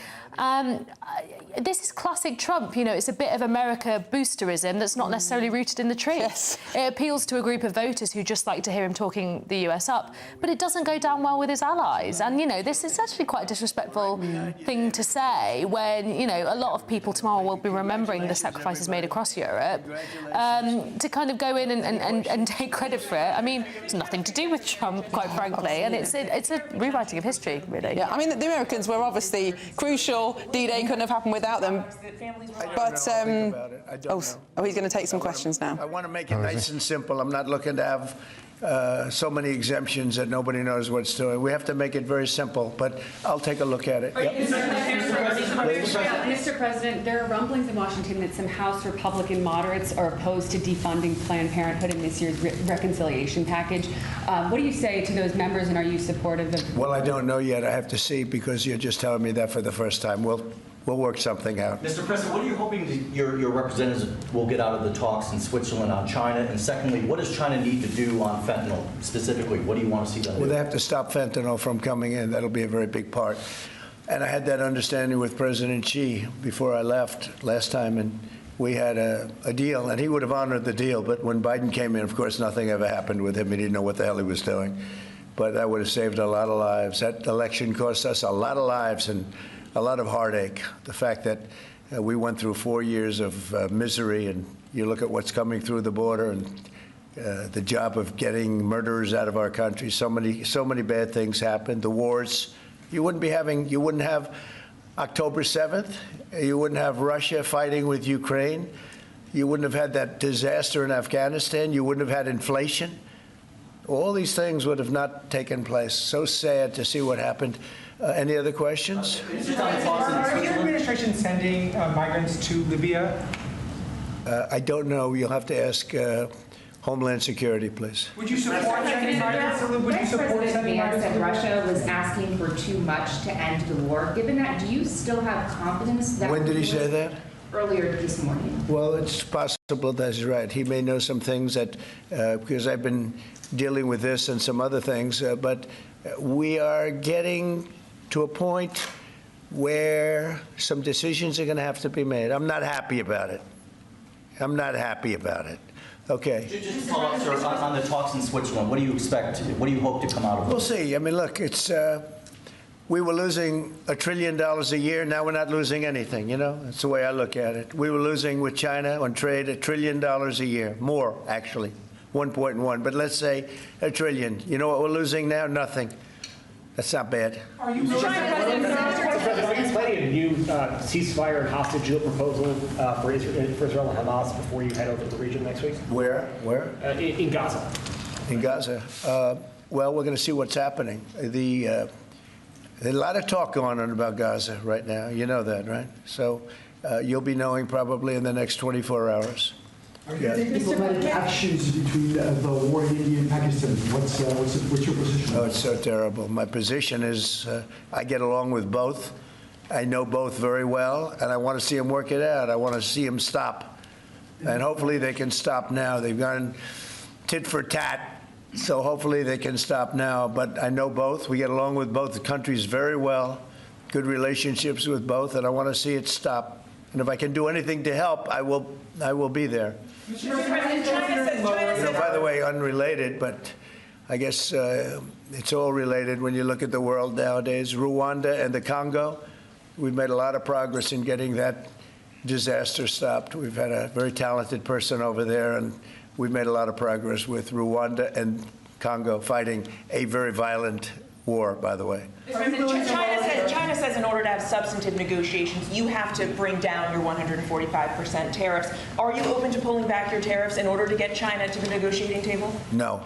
This is classic Trump, you know, it's a bit of America boosterism that's not necessarily rooted in the truth. Yes. It appeals to a group of voters who just like to hear him talking the US up, but it doesn't go down well with his allies. And, you know, this is actually quite a disrespectful thing to say when, you know, a lot of people tomorrow will be remembering the sacrifices made across Europe. To kind of go in and take credit for it, I mean, it's nothing to do with Trump, quite frankly, and it's a rewriting of history, really. Yeah, I mean, the Americans were obviously crucial. D-Day couldn't have happened without them. But, he's going to take some questions now. I want to make it nice and simple. I'm not looking to have so many exemptions that nobody knows what's doing. We have to make it very simple, but I'll take a look at it. Yep. Mr. President, there are rumblings in Washington that some House Republican moderates are opposed to defunding Planned Parenthood in this year's reconciliation package. What do you say to those members, and are you supportive of... Well, I don't know yet. I have to see, because you're just telling me that for the first time. We'll work something out. Mr. President, what are you hoping that your representatives will get out of the talks in Switzerland on China? And secondly, what does China need to do on fentanyl specifically? What do you want to see them do? Well, they have to stop fentanyl from coming in. That'll be a very big part. And I had that understanding with President Xi before I left last time, and we had a deal, and he would have honored the deal. But when Biden came in, of course, nothing ever happened with him. He didn't know what the hell he was doing. But that would have saved a lot of lives. That election cost us a lot of lives and a lot of heartache. The fact that we went through 4 years of misery, and you look at what's coming through the border, and the job of getting murderers out of our country. So many bad things happened. The wars. You wouldn't have October 7th. You wouldn't have Russia fighting with Ukraine. You wouldn't have had that disaster in Afghanistan. You wouldn't have had inflation. All these things would have not taken place. So sad to see what happened. Any other questions? Are your administration sending migrants to Libya? I don't know. You'll have to ask Homeland Security, please. Would you support sending migrants? Would you support sending migrants? That Russia was asking for too much to end the war. Given that, do you still have confidence that... When did he say that? Earlier this morning. Well, it's possible that he's right. He may know some things that, because I've been dealing with this and some other things, but we are getting to a point where some decisions are going to have to be made. I'm not happy about it. I'm not happy about it. Okay. Just to follow up, sir, on the talks in Switzerland, what do you expect? What do you hope to come out of it? We'll see. I mean, look, it's we were losing $1 trillion a year. Now we're not losing anything. You know, that's the way I look at it. We were losing with China on trade $1 trillion a year, more actually, 1.1. But let's say $1 trillion. You know what we're losing now? Nothing. That's not bad. Are you planning a new ceasefire and hostage deal proposal for Israel and Hamas before you head over to the region next week? Where? In Gaza. In Gaza. Well, we're going to see what's happening. There's a lot of talk going on about Gaza right now. You know that, right? So you'll be knowing probably in the next 24 hours. Are you taking diplomatic actions between the war in India and Pakistan? What's your position? Oh, it's so terrible. My position is I get along with both. I know both very well, and I want to see them work it out. I want to see them stop. And hopefully they can stop now. They've gone tit for tat So hopefully they can stop now. But I know both. We get along with both countries very well, good relationships with both, and I want to see it stop. And if I can do anything to help, I will be there. By the way, unrelated, but I guess it's all related when you look at the world nowadays. Rwanda and the Congo, we've made a lot of progress in getting that disaster stopped. We've had a very talented person over there, and we've made a lot of progress with Rwanda and Congo fighting a very violent war, by the way. China says in order to have substantive negotiations, you have to bring down your 145% tariffs. Are you open to pulling back your tariffs in order to get China to the negotiating table? No.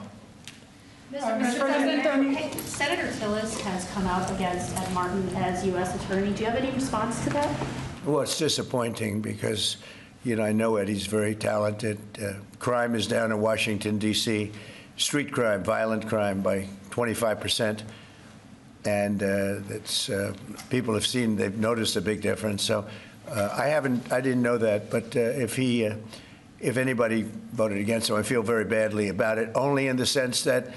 Mr. President, Senator Tillis has come out against Ed Martin as U.S. Attorney. Do you have any response to that? Well, it's disappointing because, I know Eddie's very talented. Crime is down in Washington, D.C. Street crime, violent crime by 25%. And people have seen, they've noticed a big difference. So I didn't know that. But if anybody voted against him, I feel very badly about it, only in the sense that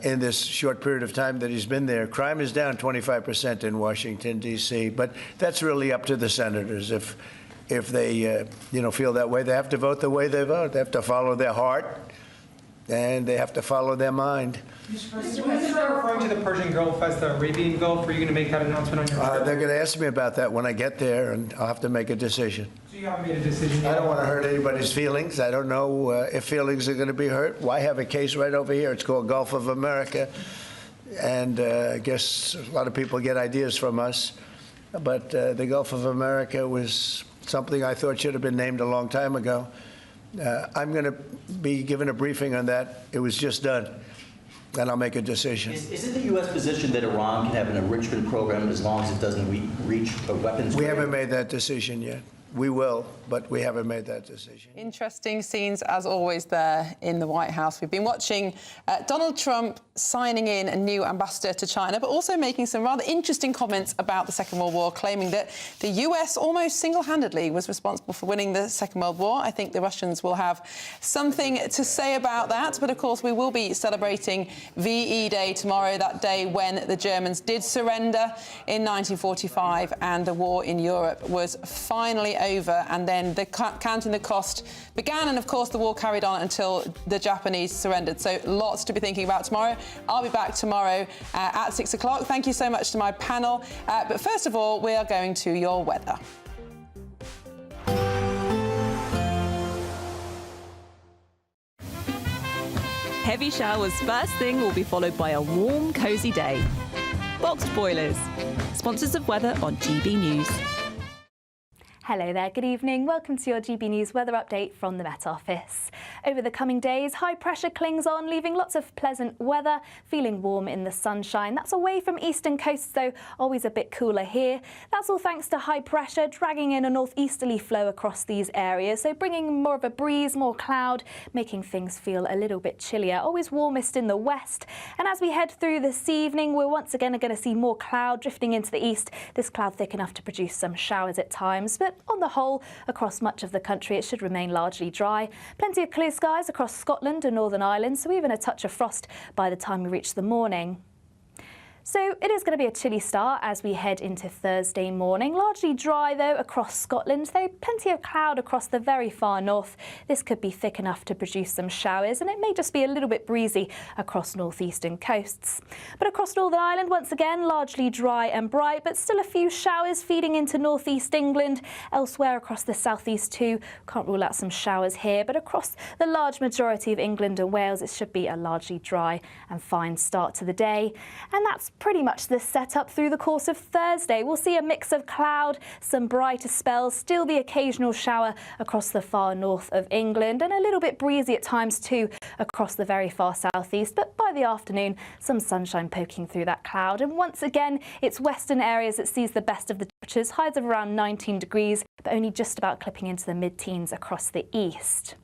in this short period of time that he's been there, crime is down 25% in Washington, D.C. But that's really up to the senators. If they, feel that way, they have to vote the way they vote. They have to follow their heart, and they have to follow their mind. Mr. President, when you are referring to the Persian Gulf as the Arabian Gulf, are you going to make that announcement on your trip? They're going to ask me about that when I get there, and I'll have to make a decision. So you haven't made a decision yet? I don't want to hurt anybody's feelings. I don't know if feelings are going to be hurt. Why have a case right over here? It's called Gulf of America. And I guess a lot of people get ideas from us. But the Gulf of America was something I thought should have been named a long time ago. I'm going to be given a briefing on that. It was just done. And I'll make a decision. Is it the U.S. position that Iran can have an enrichment program as long as it doesn't reach a weapons? We haven't made that decision yet. We will, but we haven't made that decision. Interesting scenes, as always, there in the White House. We've been watching Donald Trump signing in a new ambassador to China, but also making some rather interesting comments about the Second World War, claiming that the US almost single-handedly was responsible for winning the Second World War. I think the Russians will have something to say about that. But, of course, we will be celebrating VE Day tomorrow, that day when the Germans did surrender in 1945 and the war in Europe was finally over, and then the counting the cost began, and of course the war carried on until the Japanese surrendered. So lots to be thinking about tomorrow. I'll be back tomorrow at 6 o'clock. Thank you so much to my panel. But first of all, we are going to your weather. Heavy showers first thing will be followed by a warm, cosy day. Boxed boilers, sponsors of weather on GB News. Hello there, good evening. Welcome to your GB News weather update from the Met Office. Over the coming days, high pressure clings on, leaving lots of pleasant weather, feeling warm in the sunshine. That's away from eastern coasts, though, always a bit cooler here. That's all thanks to high pressure dragging in a northeasterly flow across these areas, so bringing more of a breeze, more cloud, making things feel a little bit chillier. Always warmest in the west. And as we head through this evening, we're once again going to see more cloud drifting into the east. This cloud thick enough to produce some showers at times, but on the whole, across much of the country, it should remain largely dry. Plenty of clear skies across Scotland and Northern Ireland, so even a touch of frost by the time we reach the morning. So it is going to be a chilly start as we head into Thursday morning. Largely dry, though, across Scotland, though plenty of cloud across the very far north. This could be thick enough to produce some showers, and it may just be a little bit breezy across northeastern coasts. But across Northern Ireland, once again, largely dry and bright, but still a few showers feeding into northeast England. Elsewhere across the southeast too, can't rule out some showers here, but across the large majority of England and Wales, it should be a largely dry and fine start to the day. And that's pretty much the setup through the course of Thursday. We'll see a mix of cloud, some brighter spells, still the occasional shower across the far north of England, and a little bit breezy at times too across the very far southeast. But by the afternoon, some sunshine poking through that cloud. And once again, it's western areas that sees the best of the temperatures, highs of around 19 degrees, but only just about clipping into the mid-teens across the east.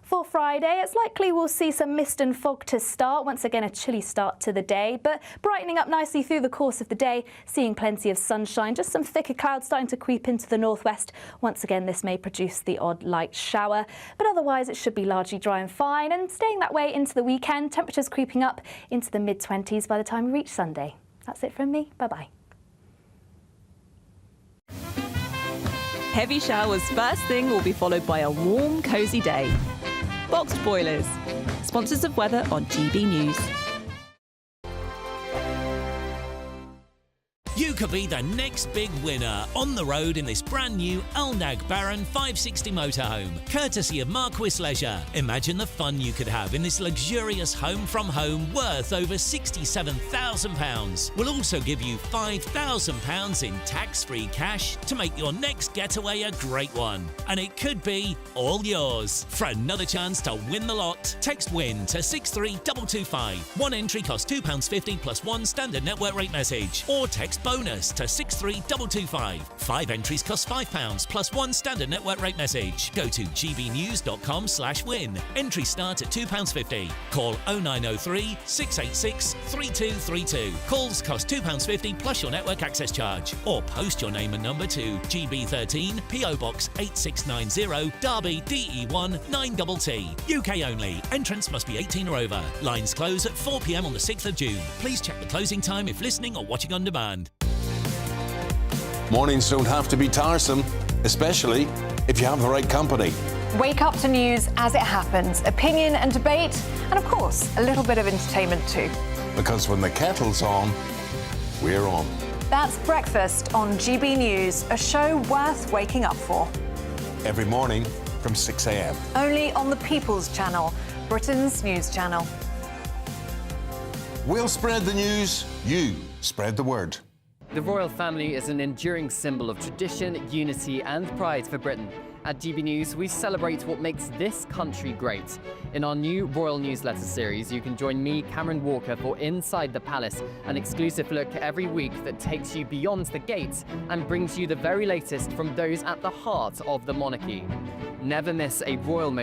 For Friday, it's likely we'll see some mist and fog to start. Once again, a chilly start to the day, but brightening up nicely through the course of the day, seeing plenty of sunshine, just some thicker clouds starting to creep into the northwest. Once again, this may produce the odd light shower, but otherwise it should be largely dry and fine, and staying that way into the weekend, temperatures creeping up into the mid-20s by the time we reach Sunday. That's it from me. Bye-bye. Heavy showers first thing will be followed by a warm, cosy day. Boxed boilers, sponsors of weather on GB News. You could be the next big winner on the road in this brand new Alnag Baron 560 motorhome, courtesy of Marquis Leisure. Imagine the fun you could have in this luxurious home from home worth over £67,000. We'll also give you £5,000 in tax-free cash to make your next getaway a great one. And it could be all yours. For another chance to win the lot, text WIN to 63225. One entry costs £2.50 plus one standard network rate message. Or text bonus to 63225. 5 entries cost £5 plus one standard network rate message. Go to gbnews.com/win. Entry start at £2.50. Call 0903 686 3232. Calls cost £2.50 plus your network access charge. Or post your name and number to GB13 PO Box 8690 Derby DE1 9TT. UK only. Entrance must be 18 or over. Lines close at 4 p.m. on the 6th of June. Please check the closing time if listening or watching on demand. Mornings don't have to be tiresome, especially if you have the right company. Wake up to news as it happens, opinion and debate, and of course, a little bit of entertainment too. Because when the kettle's on, we're on. That's Breakfast on GB News, a show worth waking up for. Every morning from 6 a.m. Only on the People's Channel, Britain's news channel. We'll spread the news, you spread the word. The royal family is an enduring symbol of tradition, unity and pride for Britain. At GB News, we celebrate what makes this country great. In our new royal newsletter series, you can join me, Cameron Walker, for Inside the Palace, an exclusive look every week that takes you beyond the gates and brings you the very latest from those at the heart of the monarchy. Never miss a royal moment